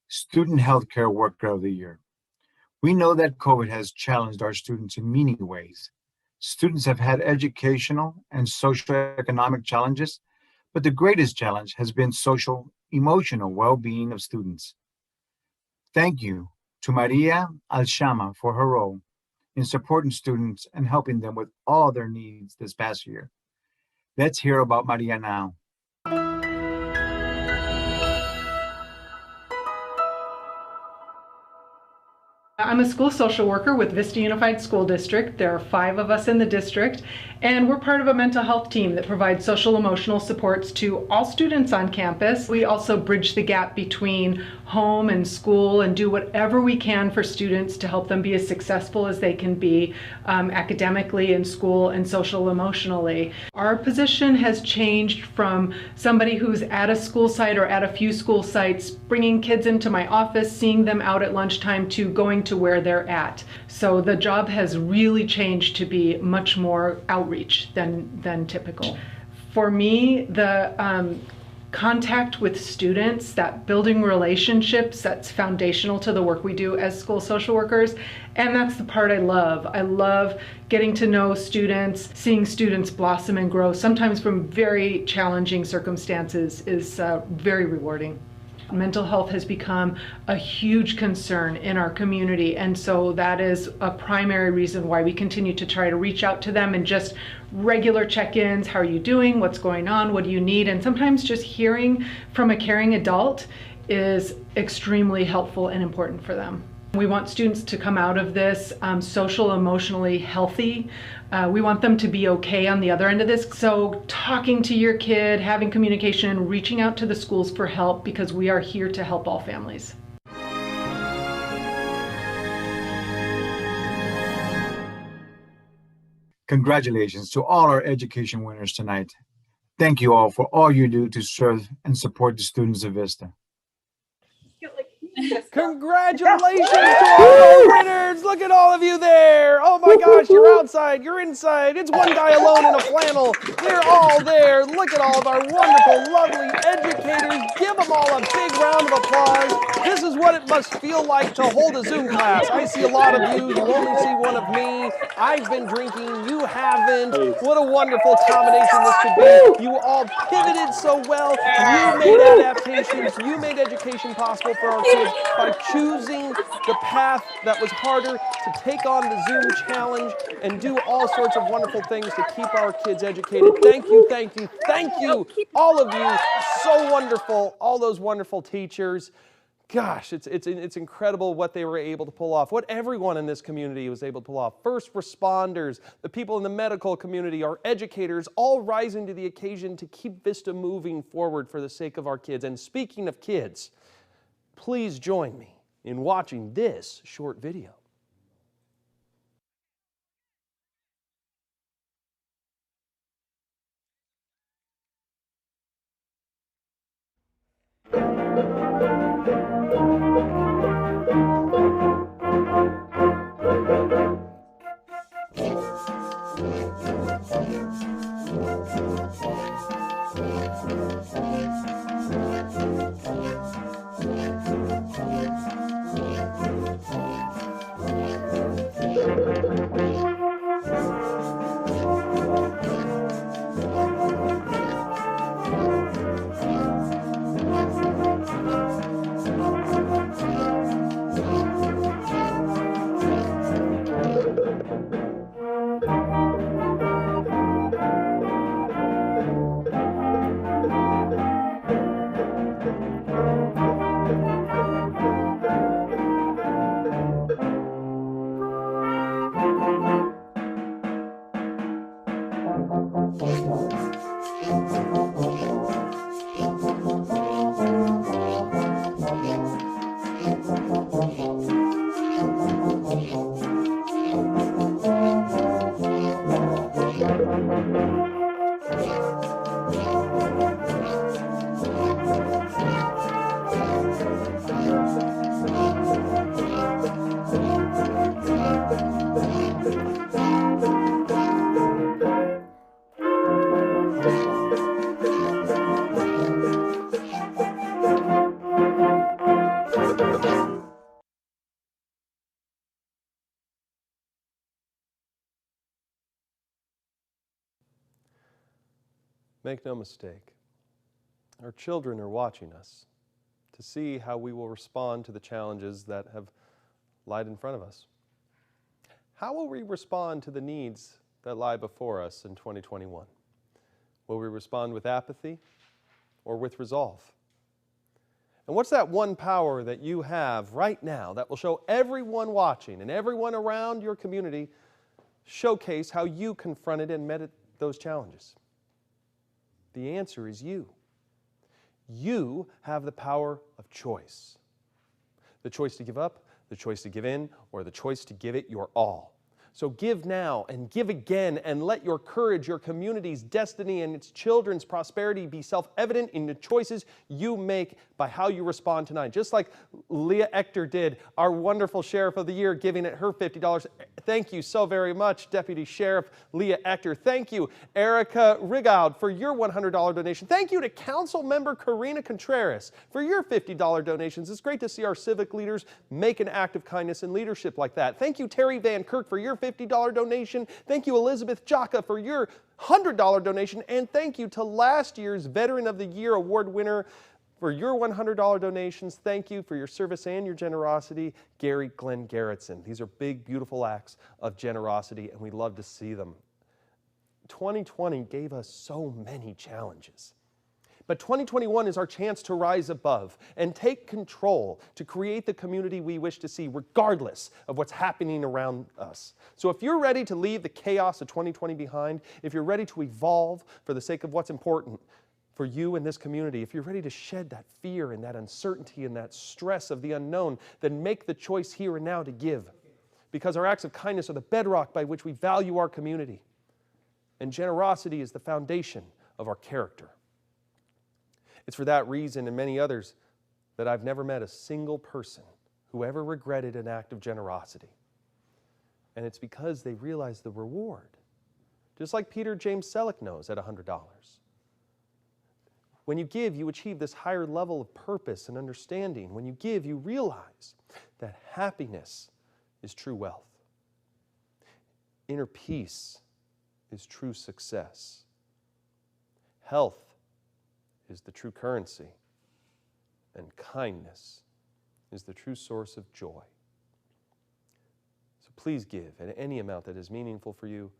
Student Healthcare Worker of the Year. We know that COVID has challenged our students in many ways. Students have had educational and socioeconomic challenges, but the greatest challenge has been social, emotional well-being of students. Thank you to Maria Alshama for her role in supporting students and helping them with all their needs this past year. Let's hear about Maria now. I'm a school social worker with Vista Unified School District. There are 5 of us in the district, and we're part of a mental health team that provides social emotional supports to all students on campus. We also bridge the gap between home and school and do whatever we can for students to help them be as successful as they can be academically in school and social emotionally. Our position has changed from somebody who's at a school site or at a few school sites, bringing kids into my office, seeing them out at lunchtime, to going to where they're at. So the job has really changed to be much more outreach than typical. For me, the contact with students, that building relationships, that's foundational to the work we do as school social workers, and that's the part I love. I love getting to know students, seeing students blossom and grow, sometimes from very challenging circumstances, is very rewarding. Mental health has become a huge concern in our community, and so that is a primary reason why we continue to try to reach out to them and just regular check-ins. How are you doing? What's going on? What do you need? And sometimes just hearing from a caring adult is extremely helpful and important for them. We want students to come out of this social, emotionally healthy. We want them to be okay on the other end of this. So talking to your kid, having communication, reaching out to the schools for help, because we are here to help all families. Congratulations to all our education winners tonight. Thank you all for all you do to serve and support the students of Vista. Congratulations to all our winners! Look at all of you there! Oh my gosh, you're outside, you're inside, it's one guy alone in a flannel. They're all there. Look at all of our wonderful, lovely educators. Give them all a big round of applause. This is what it must feel like to hold a Zoom class. I see a lot of you. You only see one of me. I've been drinking. You haven't. What a wonderful combination this could be. You all pivoted so well. You made adaptations. You made education possible for our kids by choosing the path that was harder, to take on the Zoom challenge and do all sorts of wonderful things to keep our kids educated. Thank you, thank you, thank you, all of you. So wonderful, all those wonderful teachers. Gosh, it's incredible what they were able to pull off, what everyone in this community was able to pull off. First responders, the people in the medical community, our educators, all rising to the occasion to keep Vista moving forward for the sake of our kids. And speaking of kids, please join me in watching this short video. Make no mistake, our children are watching us to see how we will respond to the challenges that have lied in front of us. How will we respond to the needs that lie before us in 2021? Will we respond with apathy or with resolve? And what's that one power that you have right now that will show everyone watching and everyone around your community showcase how you confronted and met those challenges? The answer is you. You have the power of choice. The choice to give up, the choice to give in, or the choice to give it your all. So give now and give again, and let your courage, your community's destiny, and its children's prosperity be self-evident in the choices you make by how you respond tonight. Just like Liah Ector did, our wonderful Sheriff of the Year, giving it her $50. Thank you so very much, Deputy Sheriff Liah Ector. Thank you, Erica Rigaud, for your $100 donation. Thank you to Council Member Karina Contreras for your $50 donations. It's great to see our civic leaders make an act of kindness and leadership like that. Thank you, Terry Van Kirk, for your $50 donation. Thank you, Elizabeth Jaka, for your $100 donation. And thank you to last year's Veteran of the Year award winner for your $100 donations. Thank you for your service and your generosity, Gary Glenn Garrettson. These are big, beautiful acts of generosity, and we love to see them. 2020 gave us so many challenges. But 2021 is our chance to rise above and take control to create the community we wish to see, regardless of what's happening around us. So if you're ready to leave the chaos of 2020 behind, if you're ready to evolve for the sake of what's important for you and this community, if you're ready to shed that fear and that uncertainty and that stress of the unknown, then make the choice here and now to give. Because our acts of kindness are the bedrock by which we value our community. And generosity is the foundation of our character. It's for that reason and many others that I've never met a single person who ever regretted an act of generosity. And it's because they realized the reward. Just like Peter James Selleck knows at $100. When you give, you achieve this higher level of purpose and understanding. When you give, you realize that happiness is true wealth. Inner peace is true success. Health is the true currency, and kindness is the true source of joy. So please give at any amount that is meaningful for you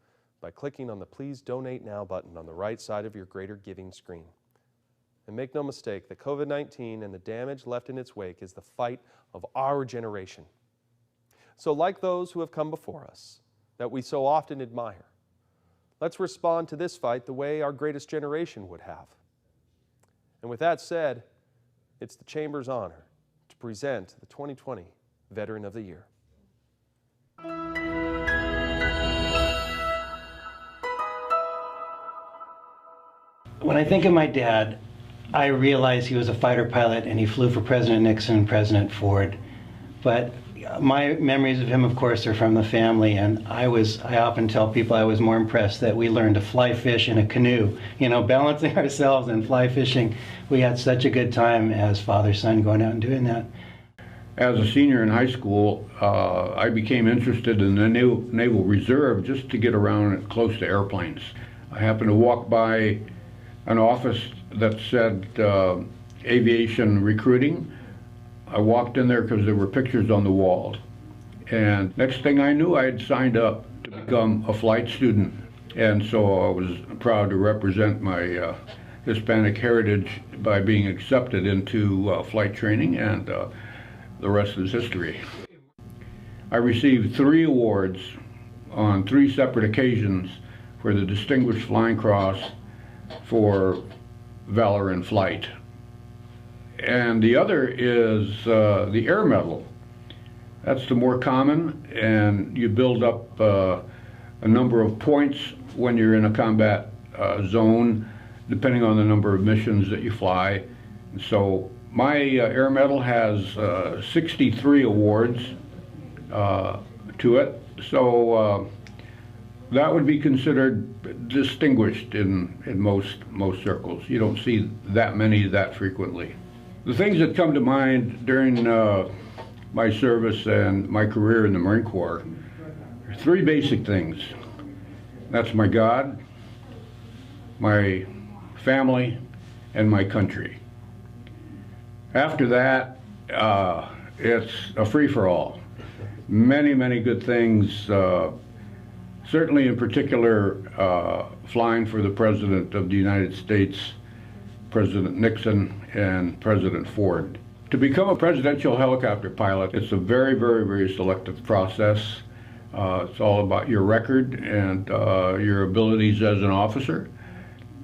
by clicking on the Please Donate Now button on the right side of your greater giving screen. And make no mistake that COVID-19 and the damage left in its wake is the fight of our generation. So like those who have come before us, that we so often admire, let's respond to this fight the way our greatest generation would have. And with that said, it's the Chamber's honor to present the 2020 Veteran of the Year. When I think of my dad, I realize he was a fighter pilot and he flew for President Nixon and President Ford. But my memories of him, of course, are from the family, and I often tell people I was more impressed that we learned to fly fish in a canoe. You know, balancing ourselves and fly fishing. We had such a good time as father-son going out and doing that. As a senior in high school, I became interested in the Naval Reserve just to get around close to airplanes. I happened to walk by an office that said aviation recruiting. I walked in there because there were pictures on the wall. And next thing I knew, I had signed up to become a flight student. And so I was proud to represent my Hispanic heritage by being accepted into flight training, and the rest is history. I received 3 awards on 3 separate occasions for the Distinguished Flying Cross for Valor in Flight. And the other is the Air Medal. That's the more common, and you build up a number of points when you're in a combat zone, depending on the number of missions that you fly. So my Air Medal has 63 awards to it. So that would be considered distinguished in most circles. You don't see that many that frequently. The things that come to mind during my service and my career in the Marine Corps are 3 basic things. That's my God, my family, and my country. After that, it's a free-for-all. Many, many good things, certainly in particular flying for the President of the United States, President Nixon, and President Ford. To become a presidential helicopter pilot, it's a very, very, very selective process. It's all about your record and your abilities as an officer.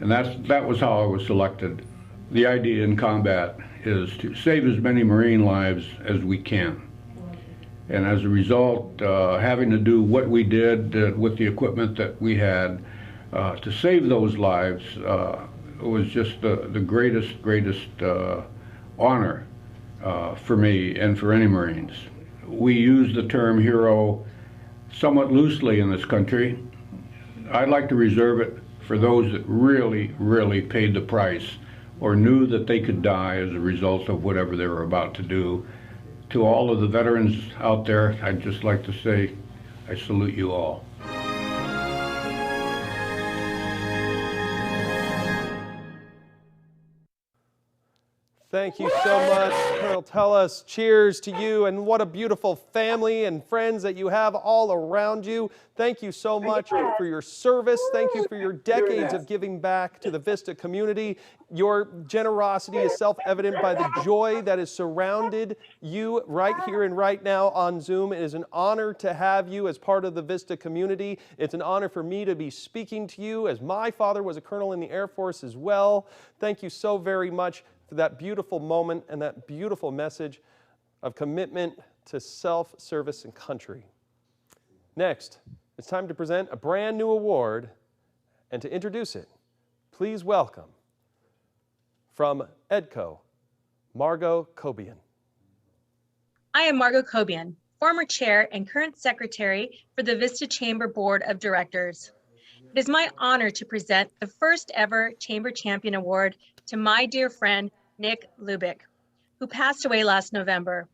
And that was how I was selected. The idea in combat is to save as many Marine lives as we can. And as a result, having to do what we did with the equipment that we had to save those lives was just the greatest honor for me and for any Marines. We use the term hero somewhat loosely in this country. I'd like to reserve it for those that really, really paid the price or knew that they could die as a result of whatever they were about to do. To all of the veterans out there, I'd just like to say, I salute you all. Thank you so much, Colonel Tellus. Cheers to you, and what a beautiful family and friends that you have all around you. Thank you so much for your service. Thank you for your decades of giving back to the Vista community. Your generosity is self-evident by the joy that has surrounded you right here and right now on Zoom. It is an honor to have you as part of the Vista community. It's an honor for me to be speaking to you, as my father was a colonel in the Air Force as well. Thank you so very much for that beautiful moment and that beautiful message of commitment to self-service and country. Next, it's time to present a brand new award, and to introduce it, please welcome from EDCO, Margot Cobian. I am Margot Cobian, former chair and current secretary for the Vista Chamber Board of Directors. It is my honor to present the first ever Chamber Champion Award to my dear friend, Nick Ljubic, who passed away last November.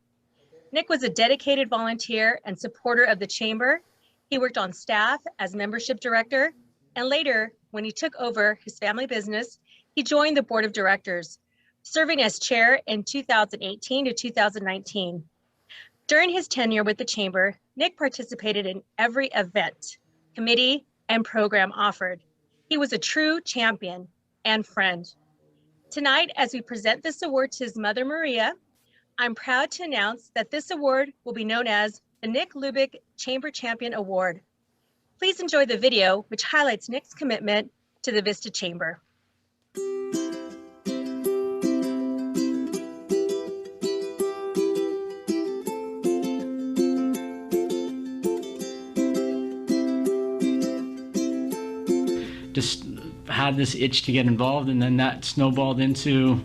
Nick was a dedicated volunteer and supporter of the Chamber. He worked on staff as membership director, and later, when he took over his family business, he joined the board of directors, serving as chair in 2018 to 2019. During his tenure with the Chamber, Nick participated in every event, committee, and program offered. He was a true champion and friend. Tonight, as we present this award to his mother, Maria, I'm proud to announce that this award will be known as the Nick Ljubic Chamber Champion Award. Please enjoy the video, which highlights Nick's commitment to the Vista Chamber. Just had this itch to get involved, and then that snowballed into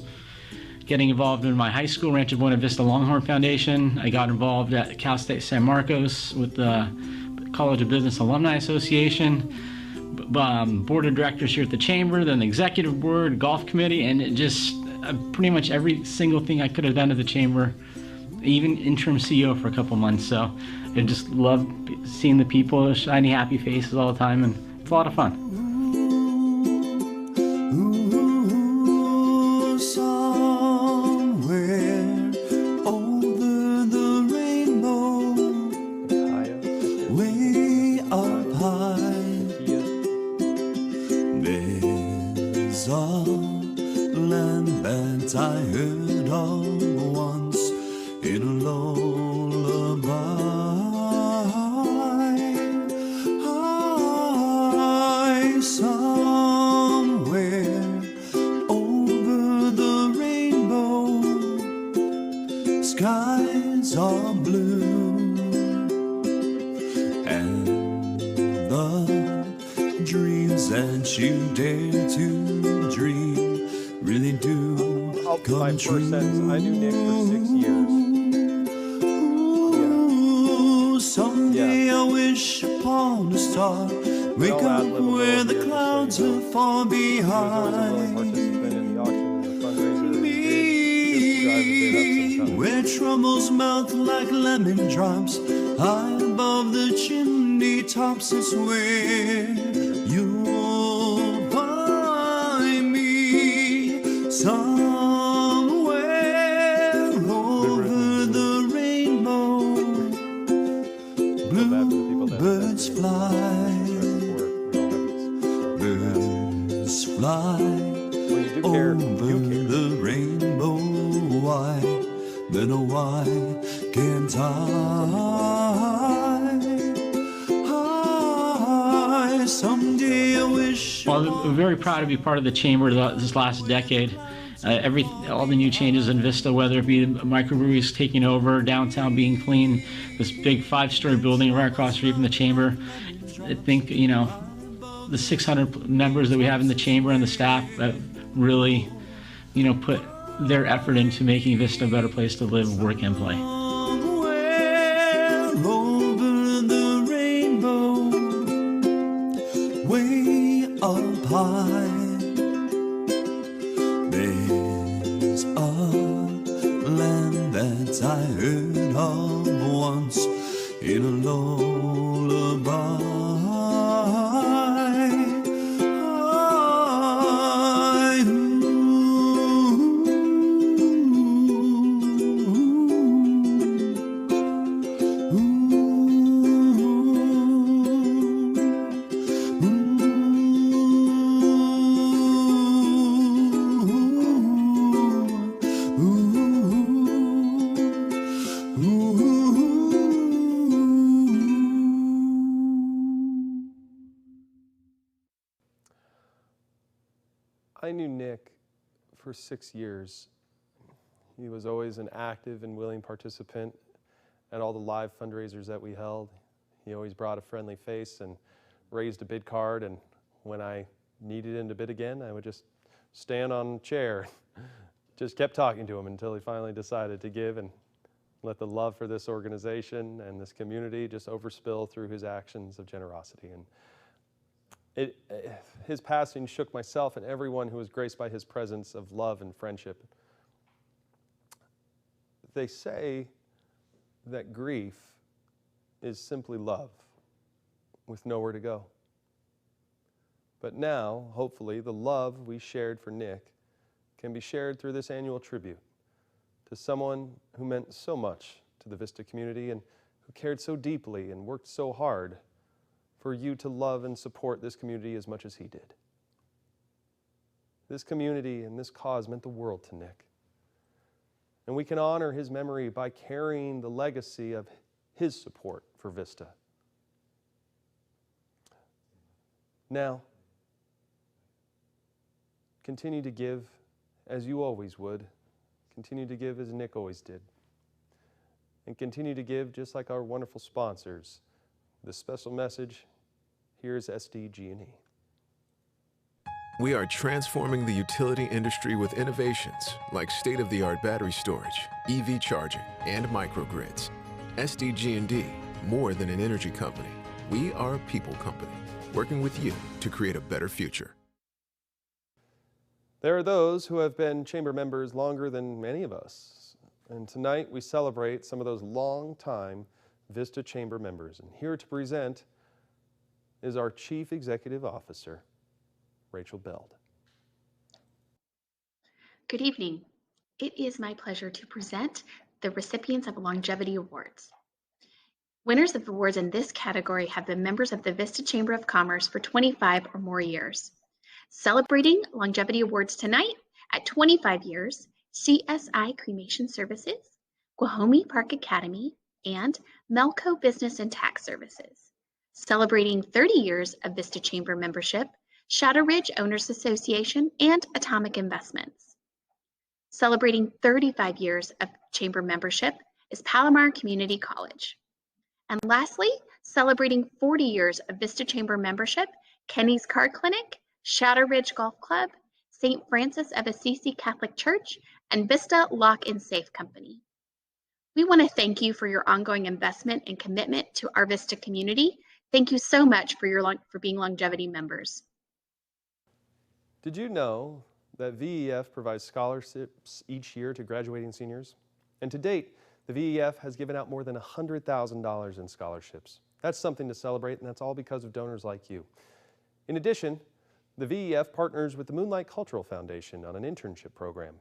getting involved in my high school, Rancho Buena Vista Longhorn Foundation. I got involved at Cal State San Marcos with the College of Business Alumni Association, board of directors here at the Chamber, then the executive board, golf committee, and it just pretty much every single thing I could have done at the Chamber, even interim CEO for a couple months. So I just love seeing the people, shiny, happy faces all the time, and it's a lot of fun. Skies are blue, and the dreams that you dare to dream really do come true. I knew Nick for 6 years. Ooh, someday I wish upon a star, wake up where the clouds are far behind. Where troubles melt like lemon drops, high above the chimney tops is where you'll find me. Somewhere over the rainbow, bluebirds fly. Birds fly over the rainbow. Why, then why can't I someday I wish. Well, I'm very proud to be part of the chamber this last decade. All the new changes in Vista, whether it be the microbreweries taking over, downtown being clean, this big 5-story building right across the street from the chamber. I think, you know, the 600 members that we have in the chamber and the staff that really, you know, put their effort into making Vista a better place to live, work, and play. Somewhere over the rainbow, way up high, there's a land that I heard of once in a lullaby. I knew Nick for 6 years. He was always an active and willing participant at all the live fundraisers that we held. He always brought a friendly face and raised a bid card, and when I needed him to bid again, I would just stand on a chair. Just kept talking to him until he finally decided to give and let the love for this organization and this community just overspill through his actions of generosity. And his passing shook myself and everyone who was graced by his presence of love and friendship. They say that grief is simply love with nowhere to go. But now, hopefully, the love we shared for Nick can be shared through this annual tribute to someone who meant so much to the Vista community and who cared so deeply and worked so hard for you to love and support this community as much as he did. This community and this cause meant the world to Nick. And we can honor his memory by carrying the legacy of his support for Vista. Now, continue to give as you always would. Continue to give as Nick always did. And continue to give just like our wonderful sponsors. This special message, here's SDG&E. We are transforming the utility industry with innovations like state-of-the-art battery storage, EV charging, and microgrids. SDG&D, more than an energy company. We are a people company, working with you to create a better future. There are those who have been chamber members longer than many of us. And tonight we celebrate some of those long-time Vista Chamber members. And here to present is our Chief Executive Officer, Rachel Beld. Good evening. It is my pleasure to present the recipients of Longevity Awards. Winners of awards in this category have been members of the Vista Chamber of Commerce for 25 or more years. Celebrating Longevity Awards tonight at 25 years, CSI Cremation Services, Guahomie Park Academy, and Melco Business and Tax Services. Celebrating 30 years of Vista Chamber membership, Shadow Ridge Owners Association, and Atomic Investments. Celebrating 35 years of Chamber membership is Palomar Community College. And lastly, celebrating 40 years of Vista Chamber membership, Kenny's Car Clinic, Shadow Ridge Golf Club, St. Francis of Assisi Catholic Church, and Vista Lock and Safe Company. We want to thank you for your ongoing investment and commitment to our Vista community. Thank you so much for being longevity members. Did you know that VEF provides scholarships each year to graduating seniors? And to date, the VEF has given out more than $100,000 in scholarships. That's something to celebrate, and that's all because of donors like you. In addition, The VEF partners with the Moonlight Cultural Foundation on an internship program.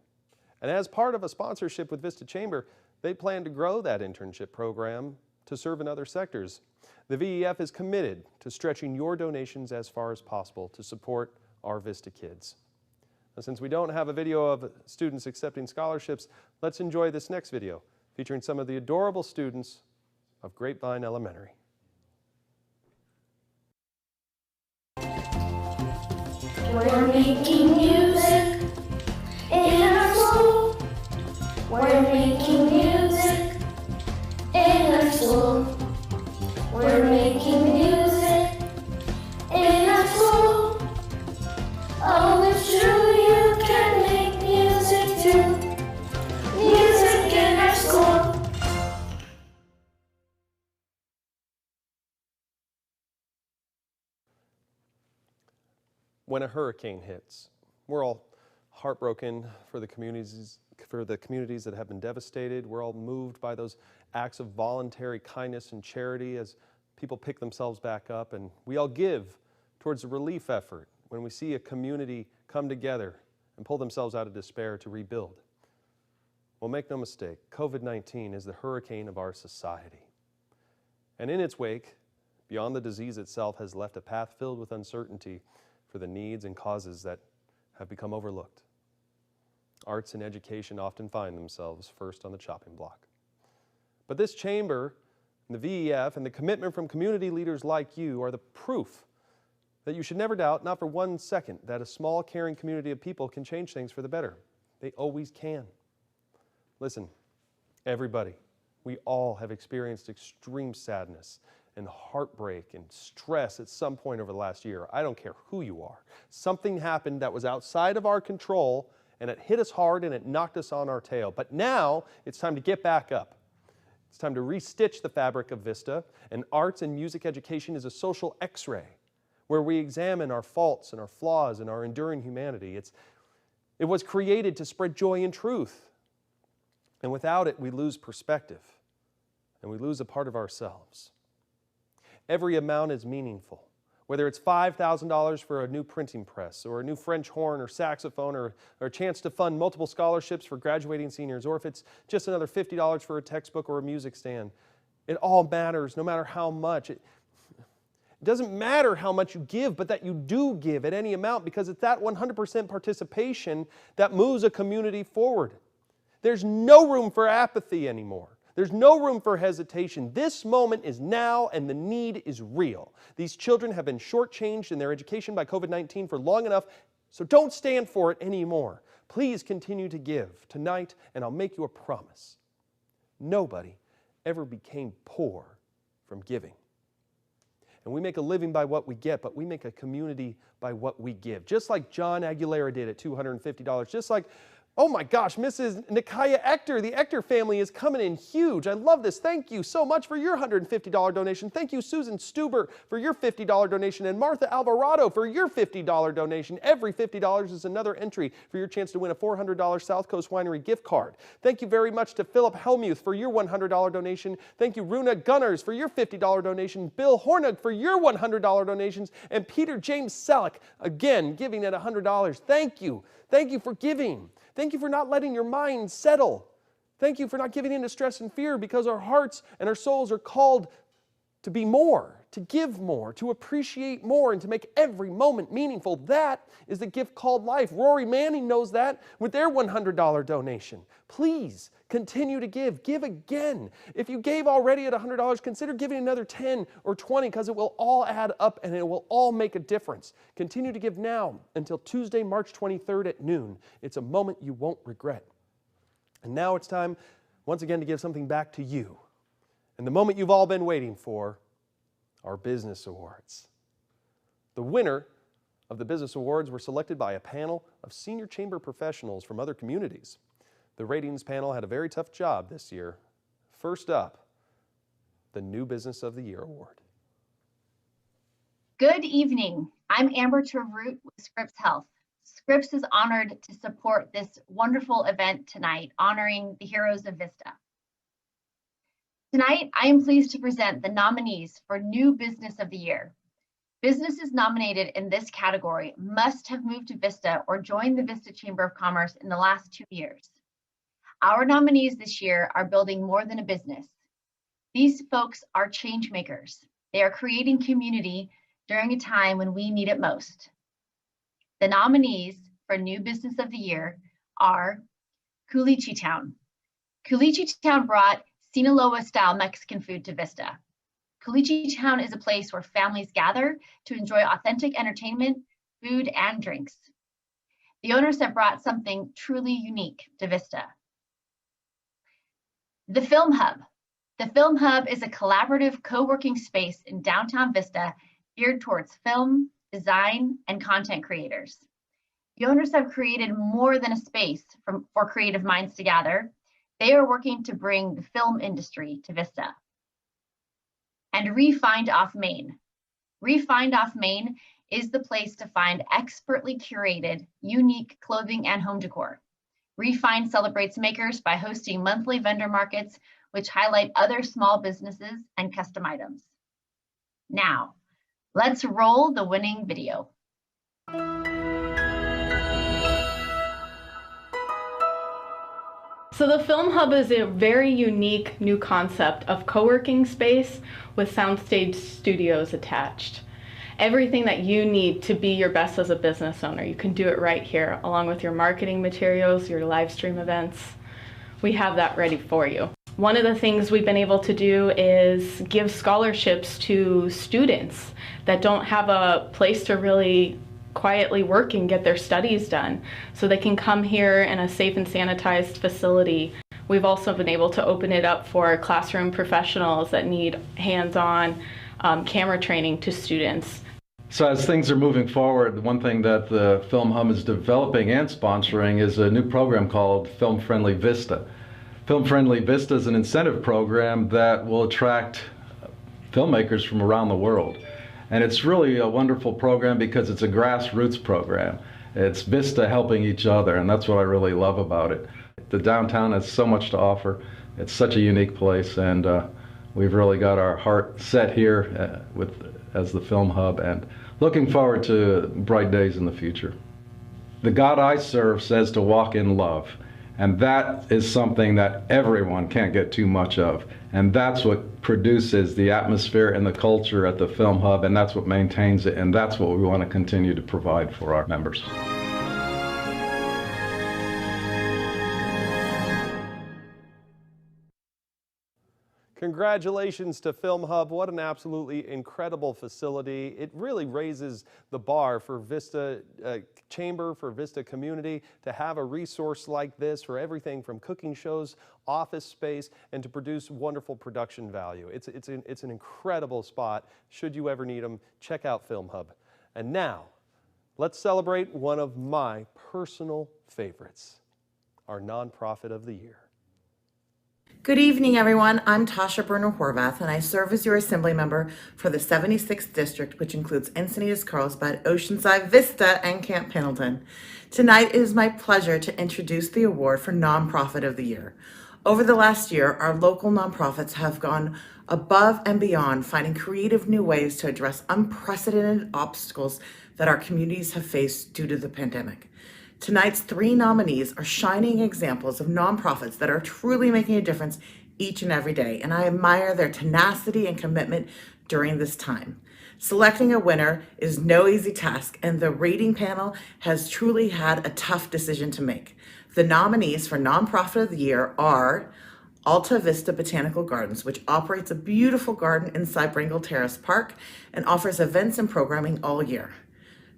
And as part of a sponsorship with Vista Chamber, they plan to grow that internship program to serve in other sectors. The VEF is committed to stretching your donations as far as possible to support our Vista kids. Now, since we don't have a video of students accepting scholarships, let's enjoy this next video featuring some of the adorable students of Grapevine Elementary. We're making music in our school. We're making music in our school. We're making music in our school. Oh, it's true, you can make music too. Music in our school. When a hurricane hits, we're all heartbroken for the communities that have been devastated. We're all moved by those acts of voluntary kindness and charity as people pick themselves back up, and we all give towards the relief effort when we see a community come together and pull themselves out of despair to rebuild. Well, make no mistake, COVID-19 is the hurricane of our society. And in its wake, beyond the disease itself, has left a path filled with uncertainty for the needs and causes that have become overlooked. Arts and education often find themselves first on the chopping block. But this chamber, and the VEF, and the commitment from community leaders like you are the proof that you should never doubt, not for 1 second, that a small, caring community of people can change things for the better. They always can. Listen, everybody, we all have experienced extreme sadness and heartbreak and stress at some point over the last year. I don't care who you are. Something happened that was outside of our control, and it hit us hard and it knocked us on our tail. But now it's time to get back up. It's time to restitch the fabric of Vista, and arts and music education is a social x-ray where we examine our faults and our flaws and our enduring humanity. It was created to spread joy and truth. And without it, we lose perspective and we lose a part of ourselves. Every amount is meaningful, whether it's $5,000 for a new printing press or a new French horn or saxophone or a chance to fund multiple scholarships for graduating seniors, or if it's just another $50 for a textbook or a music stand. It all matters, no matter how much. It doesn't matter how much you give, but that you do give at any amount, because it's that 100% participation that moves a community forward. There's no room for apathy anymore. There's no room for hesitation. This moment is now, and the need is real. These children have been shortchanged in their education by COVID-19 for long enough, so don't stand for it anymore. Please continue to give tonight, and I'll make you a promise. Nobody ever became poor from giving. And we make a living by what we get, but we make a community by what we give. Just like John Aguilera did at $250, just like, oh my gosh, Mrs. Nikaya Ector, the Ector family is coming in huge. I love this. Thank you so much for your $150 donation. Thank you, Susan Stuber, for your $50 donation, and Martha Alvarado for your $50 donation. Every $50 is another entry for your chance to win a $400 South Coast Winery gift card. Thank you very much to Philip Helmuth for your $100 donation. Thank you, Runa Gunners, for your $50 donation. Bill Hornug for your $100 donations. And Peter James Selleck, again, giving at $100. Thank you. Thank you for giving. Thank you for not letting your mind settle. Thank you for not giving in to stress and fear, because our hearts and our souls are called to be more, to give more, to appreciate more, and to make every moment meaningful. That is the gift called life. Rory Manning knows that with their $100 donation. Please continue to give. Give again. If you gave already at $100, consider giving another 10 or 20, because it will all add up and it will all make a difference. Continue to give now until Tuesday, March 23rd at noon. It's a moment you won't regret. And now it's time once again to give something back to you. And the moment you've all been waiting for, our Business Awards. The winner of the Business Awards were selected by a panel of senior chamber professionals from other communities. The ratings panel had a very tough job this year. First up, the New Business of the Year Award. Good evening. I'm Amber Terroot with Scripps Health. Scripps is honored to support this wonderful event tonight, honoring the heroes of Vista. Tonight, I am pleased to present the nominees for New Business of the Year. Businesses nominated in this category must have moved to Vista or joined the Vista Chamber of Commerce in the last 2 years. Our nominees this year are building more than a business. These folks are change makers. They are creating community during a time when we need it most. The nominees for New Business of the Year are Culichi Town. Culichi Town brought Sinaloa-style Mexican food to Vista. Culichi Town is a place where families gather to enjoy authentic entertainment, food, and drinks. The owners have brought something truly unique to Vista. The Film Hub. The Film Hub is a collaborative co-working space in downtown Vista geared towards film, design, and content creators. The owners have created more than a space for creative minds to gather. They are working to bring the film industry to Vista. And Refined Off Main. Refined Off Main is the place to find expertly curated, unique clothing and home decor. Refined celebrates makers by hosting monthly vendor markets, which highlight other small businesses and custom items. Now, let's roll the winning video. So the Film Hub is a very unique new concept of co-working space with soundstage studios attached. Everything that you need to be your best as a business owner, you can do it right here, along with your marketing materials, your live stream events. We have that ready for you. One of the things we've been able to do is give scholarships to students that don't have a place to really quietly work and get their studies done, so they can come here in a safe and sanitized facility. We've also been able to open it up for classroom professionals that need hands-on camera training to students. So as things are moving forward, one thing that the Film Hub is developing and sponsoring is a new program called Film Friendly Vista. Film Friendly Vista is an incentive program that will attract filmmakers from around the world. And it's really a wonderful program because it's a grassroots program. It's Vista helping each other, and that's what I really love about it. The downtown has so much to offer. It's such a unique place, and we've really got our heart set here as the Film Hub, and looking forward to bright days in the future. The God I serve says to walk in love, and that is something that everyone can't get too much of. And that's what produces the atmosphere and the culture at the Film Hub, and that's what maintains it, and that's what we want to continue to provide for our members. Congratulations to Film Hub. What an absolutely incredible facility. It really raises the bar for Vista Chamber, for Vista community, to have a resource like this for everything from cooking shows, office space, and to produce wonderful production value. It's an incredible spot. Should you ever need them, check out Film Hub. And now, let's celebrate one of my personal favorites, our nonprofit of the year. Good evening, everyone. I'm Tasha Berner-Horvath, and I serve as your assembly member for the 76th District, which includes Encinitas, Carlsbad, Oceanside, Vista, and Camp Pendleton. Tonight, it is my pleasure to introduce the award for Nonprofit of the Year. Over the last year, our local nonprofits have gone above and beyond, finding creative new ways to address unprecedented obstacles that our communities have faced due to the pandemic. Tonight's 3 nominees are shining examples of nonprofits that are truly making a difference each and every day, and I admire their tenacity and commitment during this time. Selecting a winner is no easy task, and the rating panel has truly had a tough decision to make. The nominees for Nonprofit of the Year are Alta Vista Botanical Gardens, which operates a beautiful garden inside Bringle Terrace Park and offers events and programming all year.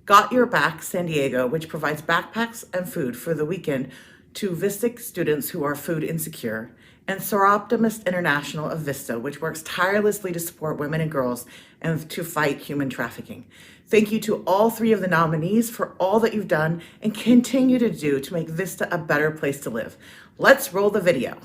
Got Your Back San Diego, which provides backpacks and food for the weekend to Vista students who are food insecure, and Soroptimist International of Vista, which works tirelessly to support women and girls and to fight human trafficking. Thank you to all 3 of the nominees for all that you've done and continue to do to make Vista a better place to live. Let's roll the video.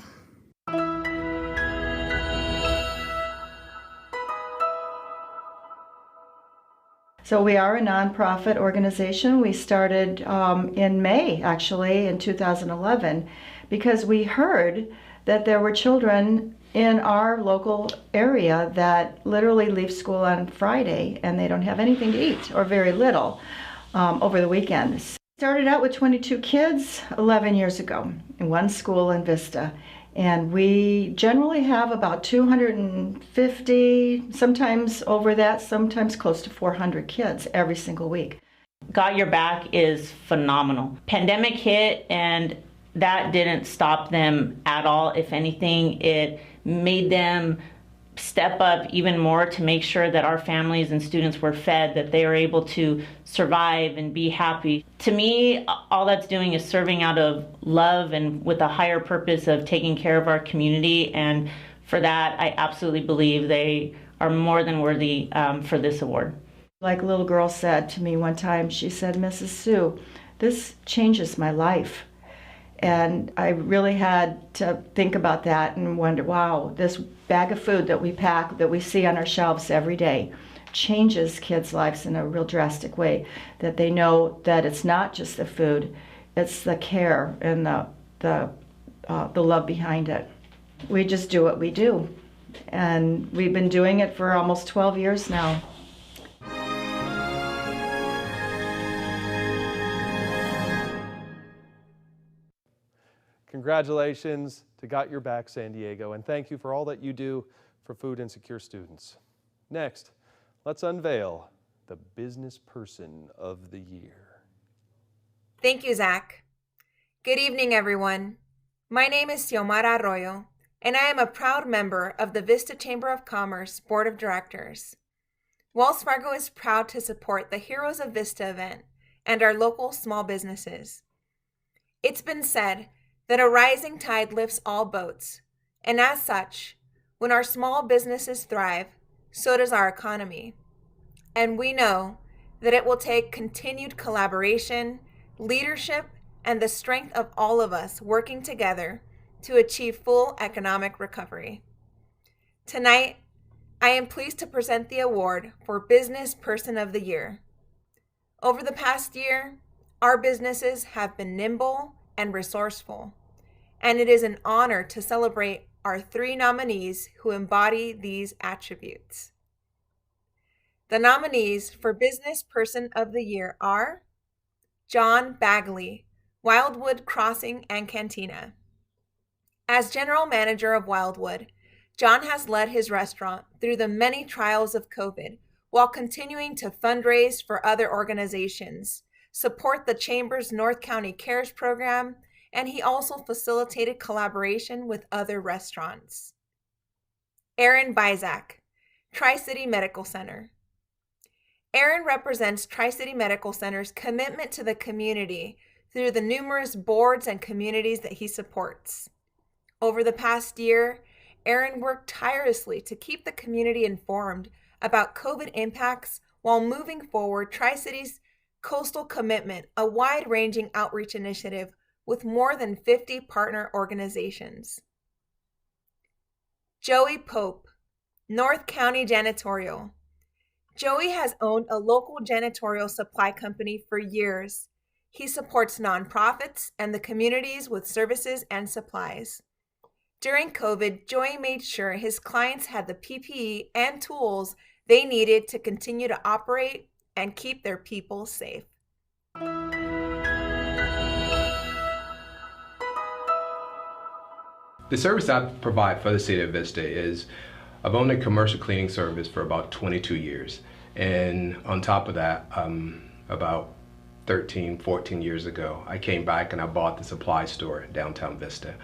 So we are a nonprofit organization. We started in May, actually, in 2011. because we heard that there were children in our local area that literally leave school on Friday and they don't have anything to eat, or very little, over the weekends. Started out with 22 kids 11 years ago in one school in Vista. And we generally have about 250, sometimes over that, sometimes close to 400 kids every single week. Got Your Back is phenomenal. Pandemic hit and that didn't stop them at all. If anything, it made them step up even more to make sure that our families and students were fed, that they were able to survive and be happy. To me, all that's doing is serving out of love and with a higher purpose of taking care of our community. And for that, I absolutely believe they are more than worthy for this award. Like a little girl said to me one time, she said, "Mrs. Sue, this changes my life." And I really had to think about that and wonder, wow, this bag of food that we pack, that we see on our shelves every day, changes kids' lives in a real drastic way, that they know that it's not just the food, it's the care and the love behind it. We just do what we do. And we've been doing it for almost 12 years now. Congratulations to Got Your Back San Diego, and thank you for all that you do for food insecure students. Next, let's unveil the Business Person of the Year. Thank you, Zach. Good evening, everyone. My name is Xiomara Arroyo, and I am a proud member of the Vista Chamber of Commerce Board of Directors. Wells Fargo is proud to support the Heroes of Vista event and our local small businesses. It's been said that a rising tide lifts all boats, and as such, when our small businesses thrive, so does our economy. And we know that it will take continued collaboration, leadership, and the strength of all of us working together to achieve full economic recovery. Tonight, I am pleased to present the award for Business Person of the Year. Over the past year, our businesses have been nimble and resourceful, and it is an honor to celebrate our 3 nominees who embody these attributes. The nominees for Business Person of the Year are John Bagley, Wildwood Crossing and Cantina. As general manager of Wildwood, John has led his restaurant through the many trials of COVID while continuing to fundraise for other organizations, support the Chamber's North County Cares program, and he also facilitated collaboration with other restaurants. Aaron Bizak, Tri-City Medical Center. Aaron represents Tri-City Medical Center's commitment to the community through the numerous boards and communities that he supports. Over the past year, Aaron worked tirelessly to keep the community informed about COVID impacts while moving forward Tri-City's Coastal Commitment, a wide-ranging outreach initiative with more than 50 partner organizations. Joey Pope, North County Janitorial. Joey has owned a local janitorial supply company for years. He supports nonprofits and the communities with services and supplies. During COVID, Joey made sure his clients had the PPE and tools they needed to continue to operate and keep their people safe. The service I provide for the city of Vista is I've owned a commercial cleaning service for about 22 years. And on top of that, about 13, 14 years ago, I came back and I bought the supply store in downtown Vista.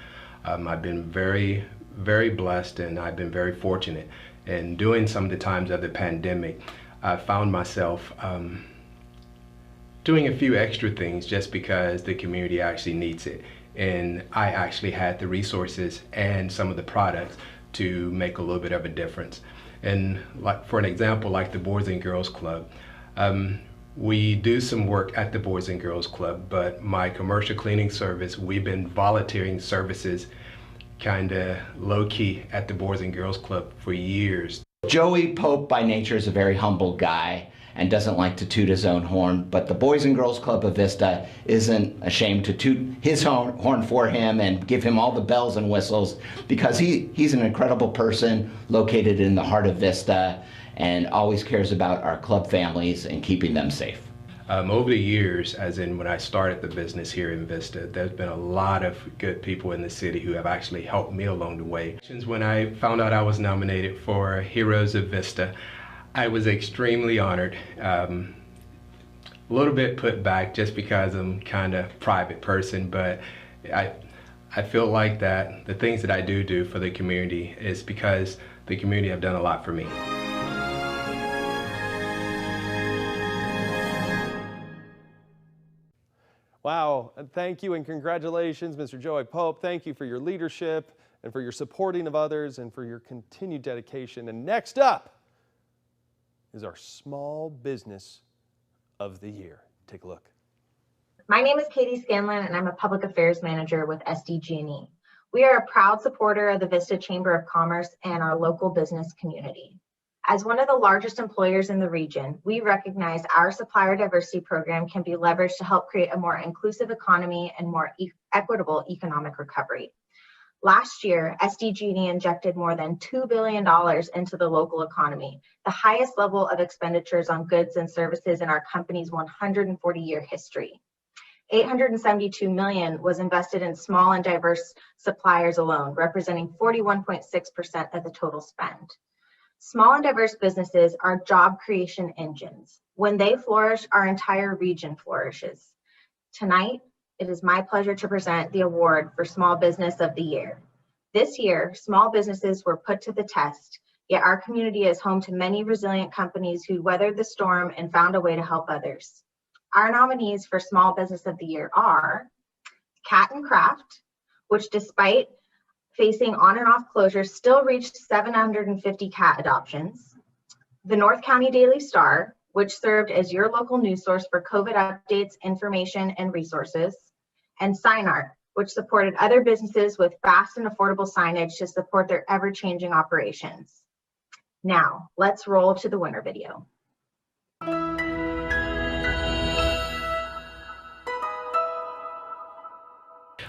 I've been very, very blessed, and I've been very fortunate. And during some of the times of the pandemic, I found myself doing a few extra things just because the community actually needs it. And I actually had the resources and some of the products to make a little bit of a difference. And like, for an example, like the Boys and Girls Club, we do some work at the Boys and Girls Club, but my commercial cleaning service, we've been volunteering services kind of low-key at the Boys and Girls Club for years. Joey Pope by nature is a very humble guy, and doesn't like to toot his own horn, but the Boys and Girls Club of Vista isn't ashamed to toot his horn for him and give him all the bells and whistles, because he's an incredible person located in the heart of Vista and always cares about our club families and keeping them safe. Over the years, as in when I started the business here in Vista, there's been a lot of good people in the city who have actually helped me along the way. When I found out I was nominated for Heroes of Vista, I was extremely honored. A little bit put back just because I'm kind of a private person, but I feel like that the things that I do for the community is because the community have done a lot for me. Wow, and thank you and congratulations, Mr. Joey Pope. Thank you for your leadership and for your supporting of others and for your continued dedication. And next up is our Small Business of the Year. Take a look. My name is Katie Scanlon, and I'm a Public Affairs Manager with SDG&E. We are a proud supporter of the Vista Chamber of Commerce and our local business community. As one of the largest employers in the region, we recognize our supplier diversity program can be leveraged to help create a more inclusive economy and more equitable economic recovery. Last year, SDG&E injected more than $2 billion into the local economy, the highest level of expenditures on goods and services in our company's 140-year history. $872 million was invested in small and diverse suppliers alone, representing 41.6% of the total spend. Small and diverse businesses are job creation engines. When they flourish, our entire region flourishes. Tonight, it is my pleasure to present the award for Small Business of the Year. This year, small businesses were put to the test, yet our community is home to many resilient companies who weathered the storm and found a way to help others. Our nominees for Small Business of the Year are Cat & Craft, which despite facing on and off closures, still reached 750 cat adoptions. The North County Daily Star, which served as your local news source for COVID updates, information, and resources. And Sign Art, which supported other businesses with fast and affordable signage to support their ever-changing operations. Now, let's roll to the winner video.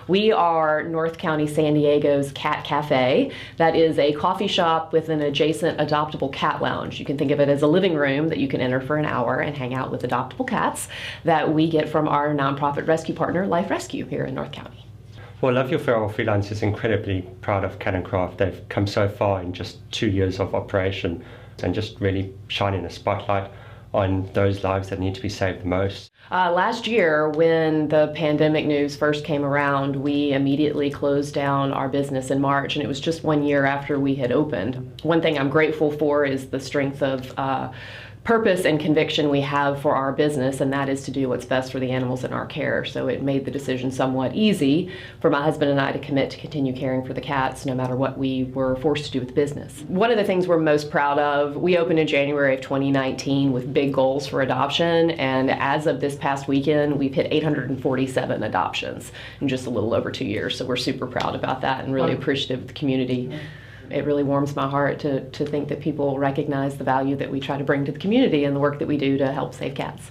We are North County San Diego's Cat Cafe. That is a coffee shop with an adjacent adoptable cat lounge. You can think of it as a living room that you can enter for an hour and hang out with adoptable cats that we get from our nonprofit rescue partner, Life Rescue, here in North County. Well, Love Your Feral Freelance is incredibly proud of Cat & Craft. They've come so far in just 2 years of operation and just really shining a spotlight on those lives that need to be saved the most. Last year, when the pandemic news first came around, we immediately closed down our business in March, and it was just 1 year after we had opened. One thing I'm grateful for is the strength of purpose and conviction we have for our business, and that is to do what's best for the animals in our care. So it made the decision somewhat easy for my husband and I to commit to continue caring for the cats no matter what we were forced to do with the business. One of the things we're most proud of, we opened in January of 2019 with big goals for adoption, and as of this past weekend, we've hit 847 adoptions in just a little over 2 years. So we're super proud about that and really appreciative of the community. It really warms my heart to think that people recognize the value that we try to bring to the community and the work that we do to help save cats.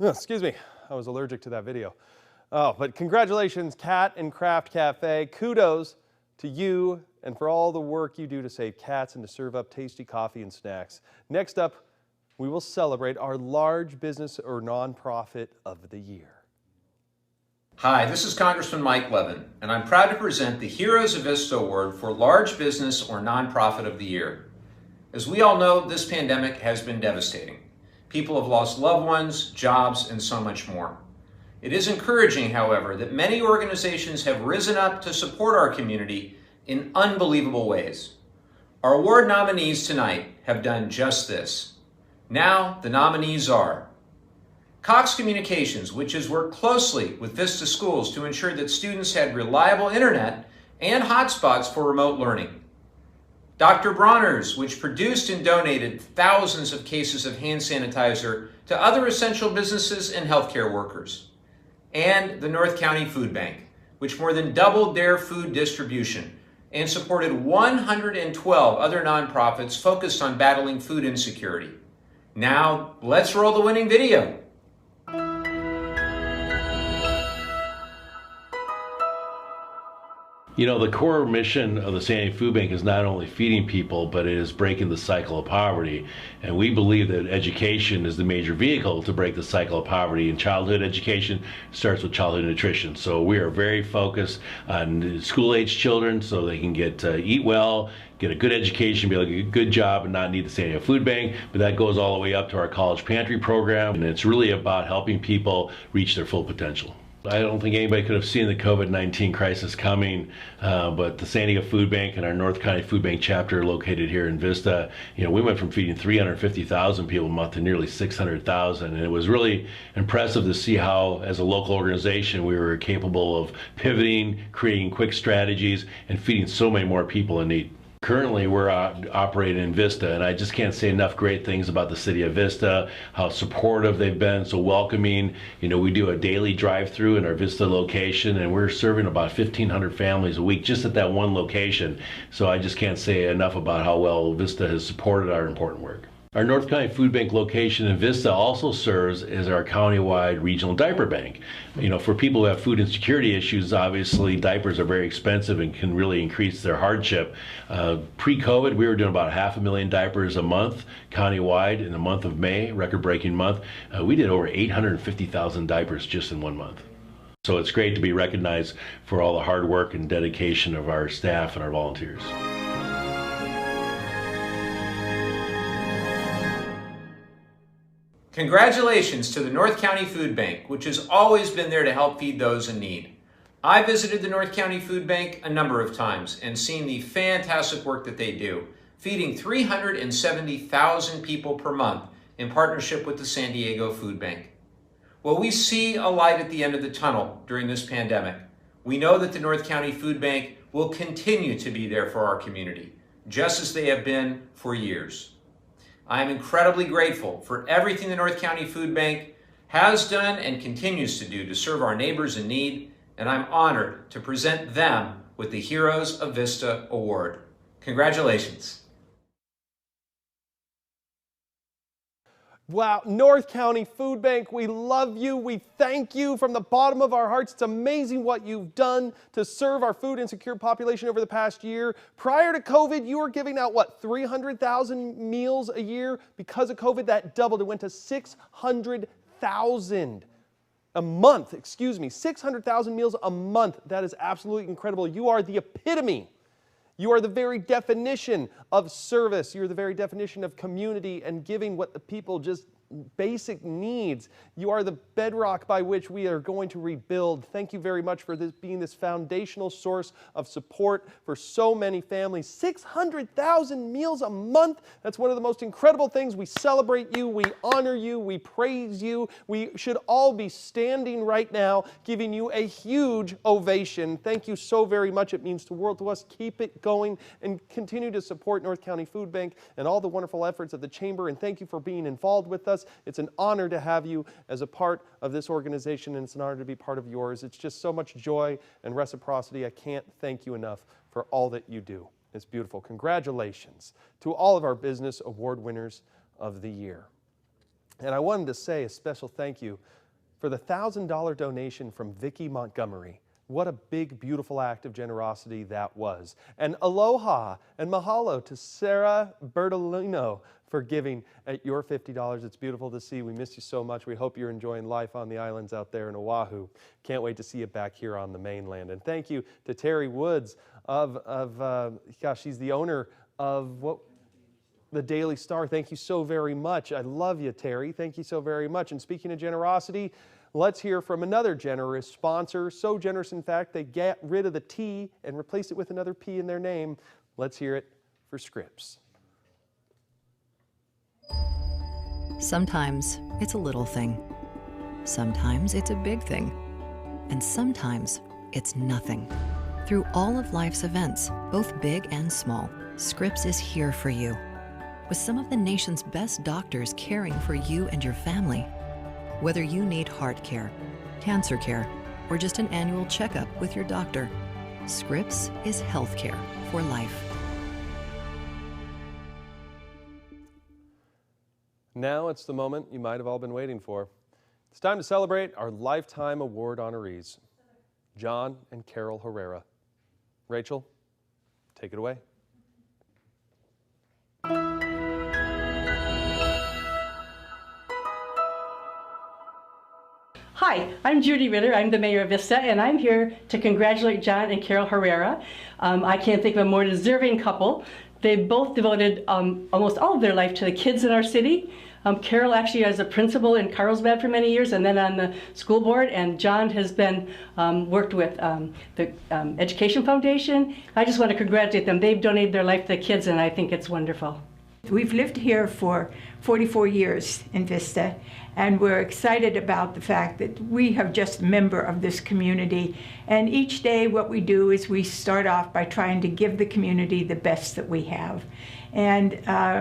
Excuse me, I was allergic to that video. Oh, but congratulations, Cat & Craft Cafe. Kudos to you and for all the work you do to save cats and to serve up tasty coffee and snacks. Next up, we will celebrate our large business or nonprofit of the year. Hi, this is Congressman Mike Levin, and I'm proud to present the Heroes of Vista Award for Large Business or Nonprofit of the Year. As we all know, this pandemic has been devastating. People have lost loved ones, jobs, and so much more. It is encouraging, however, that many organizations have risen up to support our community in unbelievable ways. Our award nominees tonight have done just this. Now, the nominees are Cox Communications, which has worked closely with Vista Schools to ensure that students had reliable internet and hotspots for remote learning. Dr. Bronner's, which produced and donated thousands of cases of hand sanitizer to other essential businesses and healthcare workers. And the North County Food Bank, which more than doubled their food distribution and supported 112 other nonprofits focused on battling food insecurity. Now, let's roll the winning video. You know, the core mission of the San Diego Food Bank is not only feeding people, but it is breaking the cycle of poverty. And we believe that education is the major vehicle to break the cycle of poverty. And childhood education starts with childhood nutrition. So we are very focused on school-age children so they can get eat well, get a good education, be able to get a good job, and not need the San Diego Food Bank. But that goes all the way up to our college pantry program. And it's really about helping people reach their full potential. I don't think anybody could have seen the COVID-19 crisis coming, but the San Diego Food Bank and our North County Food Bank chapter located here in Vista, you know, we went from feeding 350,000 people a month to nearly 600,000. And it was really impressive to see how, as a local organization, we were capable of pivoting, creating quick strategies, and feeding so many more people in need. Currently, we're operating in Vista, and I just can't say enough great things about the city of Vista, how supportive they've been, so welcoming. You know, we do a daily drive-through in our Vista location, and we're serving about 1,500 families a week just at that one location. So I just can't say enough about how well Vista has supported our important work. Our North County Food Bank location in Vista also serves as our countywide regional diaper bank. You know, for people who have food insecurity issues, obviously diapers are very expensive and can really increase their hardship. Pre-COVID, we were doing about 500,000 diapers a month countywide in the month of May, record-breaking month. We did over 850,000 diapers just in 1 month. So it's great to be recognized for all the hard work and dedication of our staff and our volunteers. Congratulations to the North County Food Bank, which has always been there to help feed those in need. I visited the North County Food Bank a number of times and seen the fantastic work that they do, feeding 370,000 people per month in partnership with the San Diego Food Bank. Well, we see a light at the end of the tunnel during this pandemic. We know that the North County Food Bank will continue to be there for our community, just as they have been for years. I am incredibly grateful for everything the North County Food Bank has done and continues to do to serve our neighbors in need, and I'm honored to present them with the Heroes of Vista Award. Congratulations. Wow, North County Food Bank, we love you. We thank you from the bottom of our hearts. It's amazing what you've done to serve our food insecure population over the past year. Prior to COVID, you were giving out, what, 300,000 meals a year? Because of COVID, that doubled. It went to 600,000 a month, 600,000 meals a month. That is absolutely incredible. You are the epitome. You are the very definition of service. You're the very definition of community and giving what the people just basic needs. You are the bedrock by which we are going to rebuild. Thank you very much for this being this foundational source of support for so many families. 600,000 meals a month. That's one of the most incredible things. We celebrate you. We honor you. We praise you. We should all be standing right now giving you a huge ovation. Thank you so very much. It means the world to us. Keep it going and continue to support North County Food Bank and all the wonderful efforts of the Chamber. And thank you for being involved with us. It's an honor to have you as a part of this organization, and it's an honor to be part of yours. It's just so much joy and reciprocity. I can't thank you enough for all that you do. It's beautiful. Congratulations to all of our business award winners of the year. And I wanted to say a special thank you for the $1,000 donation from Vicki Montgomery. What a big, beautiful act of generosity that was. And aloha and mahalo to Sarah Bertolino for giving at your $50. It's beautiful to see. We miss you so much. We hope you're enjoying life on the islands out there in Oahu. Can't wait to see you back here on the mainland. And thank you to Terry Woods she's the owner of the Daily Star. Thank you so very much. I love you, Terry. Thank you so very much. And speaking of generosity, let's hear from another generous sponsor. So generous, in fact, they get rid of the T and replace it with another P in their name. Let's hear it for Scripps. Sometimes it's a little thing. Sometimes it's a big thing. And sometimes it's nothing. Through all of life's events, both big and small, Scripps is here for you. With some of the nation's best doctors caring for you and your family. Whether you need heart care, cancer care, or just an annual checkup with your doctor. Scripps is healthcare for life. Now it's the moment you might have all been waiting for. It's time to celebrate our Lifetime Award honorees, John and Carol Herrera. Rachel, take it away. Hi, I'm Judy Ritter. I'm the mayor of Vista, and I'm here to congratulate John and Carol Herrera. I can't think of a more deserving couple. They both devoted almost all of their life to the kids in our city. Carol actually as a principal in Carlsbad for many years and then on the school board, and John has been worked with the Education Foundation. I just want to congratulate them. They've donated their life to the kids, and I think it's wonderful. We've lived here for 44 years in Vista, and we're excited about the fact that we have just a member of this community. And each day what we do is we start off by trying to give the community the best that we have. And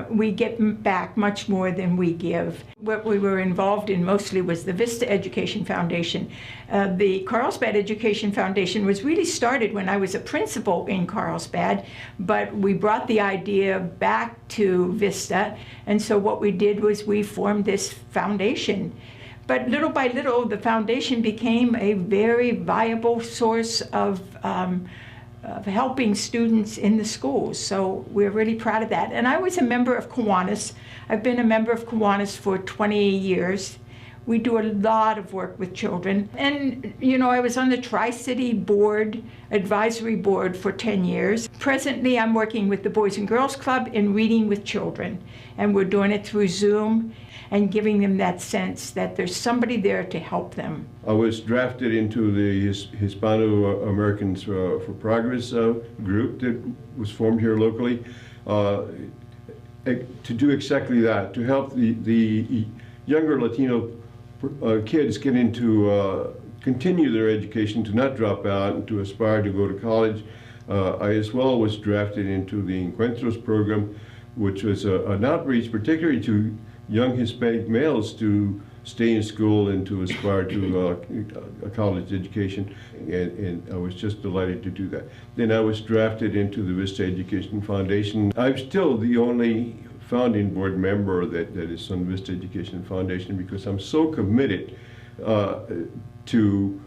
we get back much more than we give. What we were involved in mostly was the Vista Education Foundation. The Carlsbad Education Foundation was really started when I was a principal in Carlsbad, but we brought the idea back to Vista, and so what we did was we formed this foundation. But little by little, the foundation became a very viable source of helping students in the schools. So we're really proud of that. And I was a member of Kiwanis. I've been a member of Kiwanis for 20 years. We do a lot of work with children. And, you know, I was on the Tri-City Board, Advisory Board for 10 years. Presently, I'm working with the Boys and Girls Club in reading with children. And we're doing it through Zoom and giving them that sense that there's somebody there to help them. I was drafted into the Hispano-Americans for Progress group that was formed here locally to do exactly that, to help the younger Latino kids get into, continue their education, to not drop out and to aspire to go to college. I as well was drafted into the Encuentros program, which was an outreach particularly to young Hispanic males to stay in school and to aspire to a college education, and I was just delighted to do that. Then I was drafted into the Vista Education Foundation. I'm still the only founding board member that is on Vista Education Foundation because I'm so committed to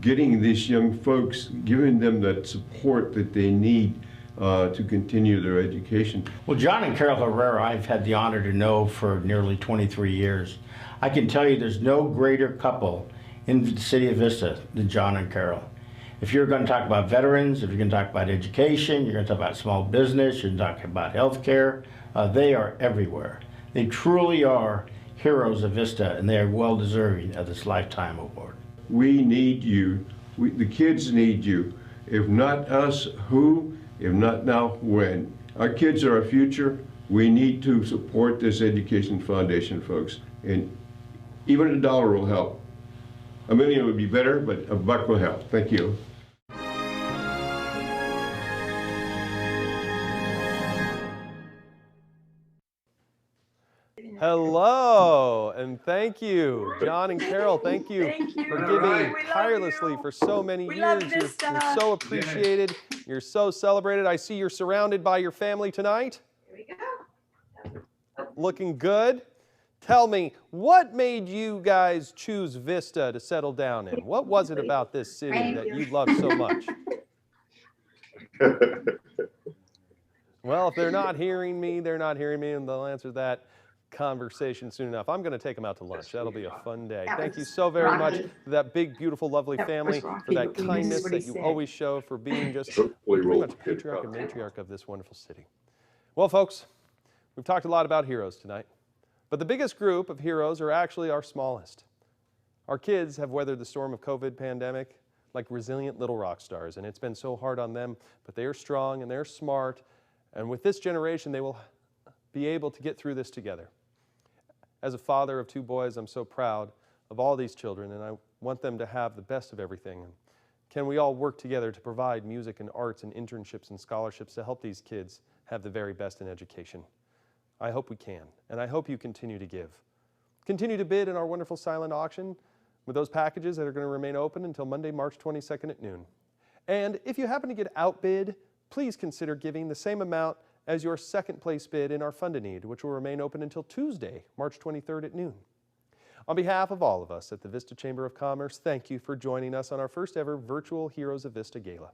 getting these young folks, giving them that support that they need to continue their education. Well, John and Carol Herrera, I've had the honor to know for nearly 23 years. I can tell you there's no greater couple in the city of Vista than John and Carol. If you're going to talk about veterans, if you're going to talk about education, you're going to talk about small business, you're going to talk about healthcare, they are everywhere. They truly are heroes of Vista, and they are well deserving of this Lifetime Award. We need you. The kids need you. If not us, who? If not now, when? Our kids are our future. We need to support this education foundation, folks. And even $1 will help. $1 million would be better, but $1 will help. Thank you. Hello, and thank you, John and Carol. Thank you for giving tirelessly for so many years. You're so appreciated. You're so celebrated. I see you're surrounded by your family tonight. Here we go. Looking good. Tell me, what made you guys choose Vista to settle down in? What was it about this city that you love so much? Well, if they're not hearing me, and they'll answer that conversation soon enough. I'm going to take them out to lunch. That'll be a fun day. Thank you so very much for that big, beautiful, lovely family, for that kindness that you always show, for being just pretty much patriarch and matriarch of this wonderful city. Well, folks, we've talked a lot about heroes tonight, but the biggest group of heroes are actually our smallest. Our kids have weathered the storm of COVID pandemic like resilient little rock stars, and it's been so hard on them, but they are strong and they're smart, and with this generation, they will be able to get through this together. As a father of 2 boys, I'm so proud of all these children, and I want them to have the best of everything. And can we all work together to provide music and arts and internships and scholarships to help these kids have the very best in education? I hope we can, and I hope you continue to give. Continue to bid in our wonderful silent auction. with those packages that are going to remain open until Monday, March 22nd at noon. And if you happen to get outbid, please consider giving the same amount as your second place bid in our Fund a Need, which will remain open until Tuesday, March 23rd at noon. On behalf of all of us at the Vista Chamber of Commerce, thank you for joining us on our first ever virtual Heroes of Vista Gala.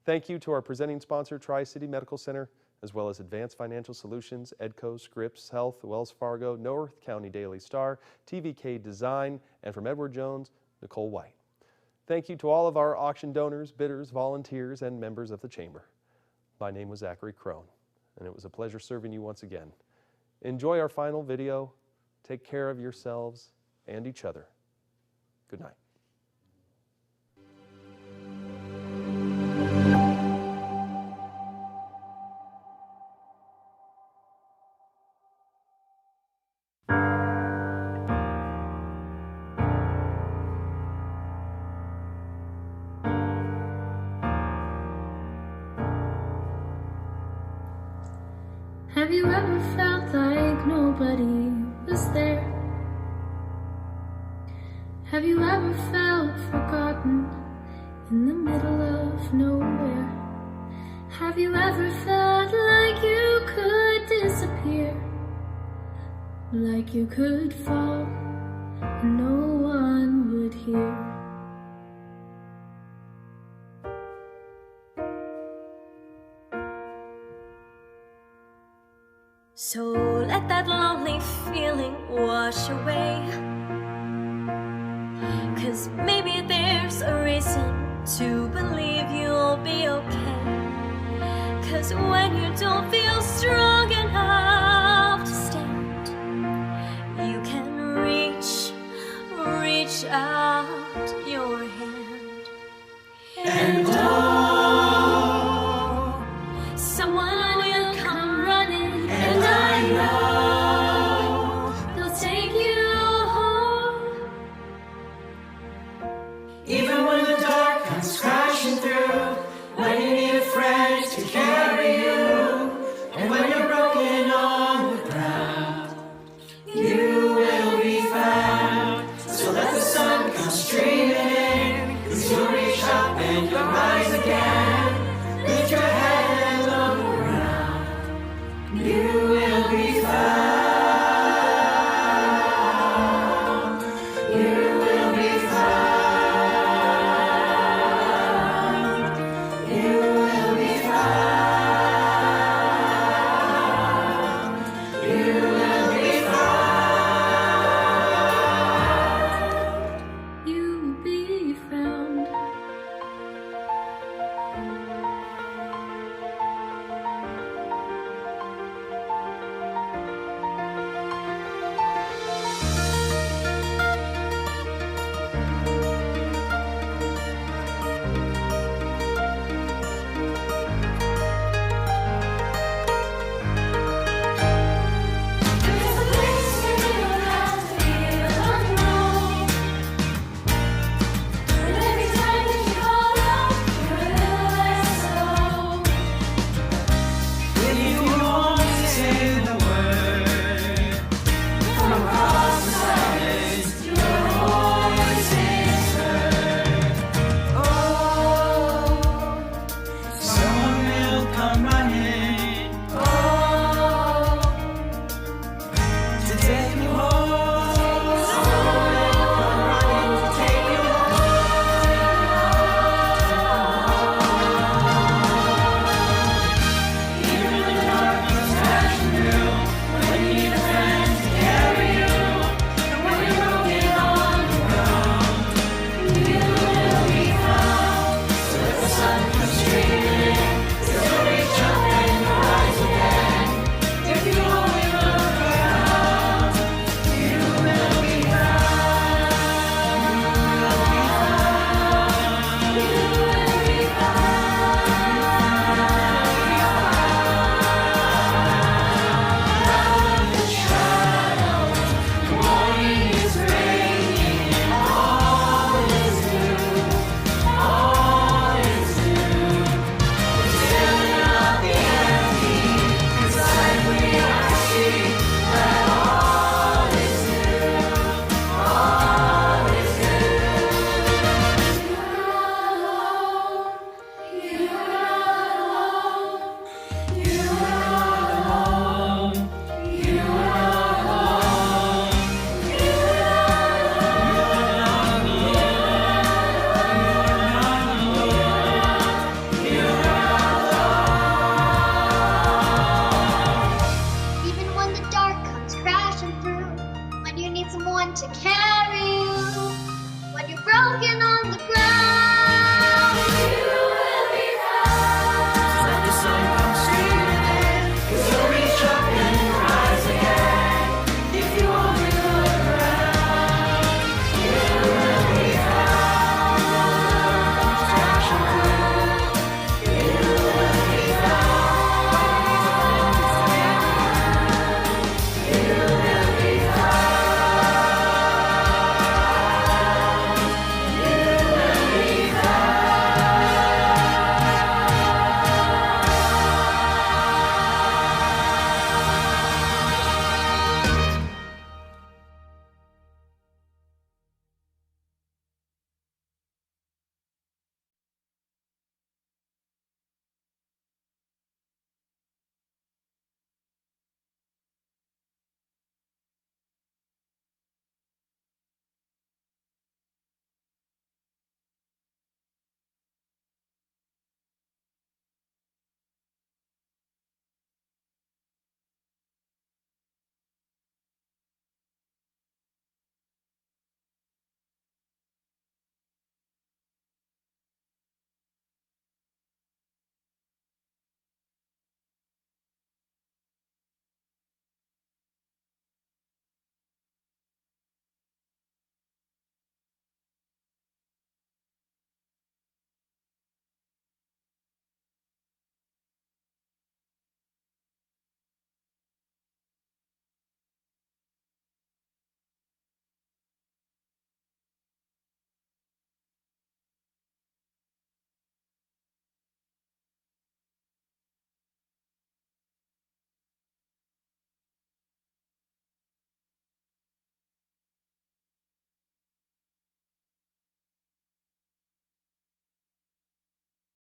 Thank you to our presenting sponsor, Tri-City Medical Center, as well as Advanced Financial Solutions, Edco, Scripps Health, Wells Fargo, North County Daily Star, TVK Design, and from Edward Jones, Nicole White. Thank you to all of our auction donors, bidders, volunteers, and members of the Chamber. My name was Zachary Crone, and it was a pleasure serving you once again. Enjoy our final video. Take care of yourselves and each other. Good night. Have you ever felt like nobody was there? Have you ever felt forgotten in the middle of nowhere? Have you ever felt like you could disappear? Like you could fall and no one would hear? So let that lonely feeling wash away, 'cause maybe there's a reason to believe you'll be okay. 'Cause when you don't feel strong enough to stand, you can reach out your hand.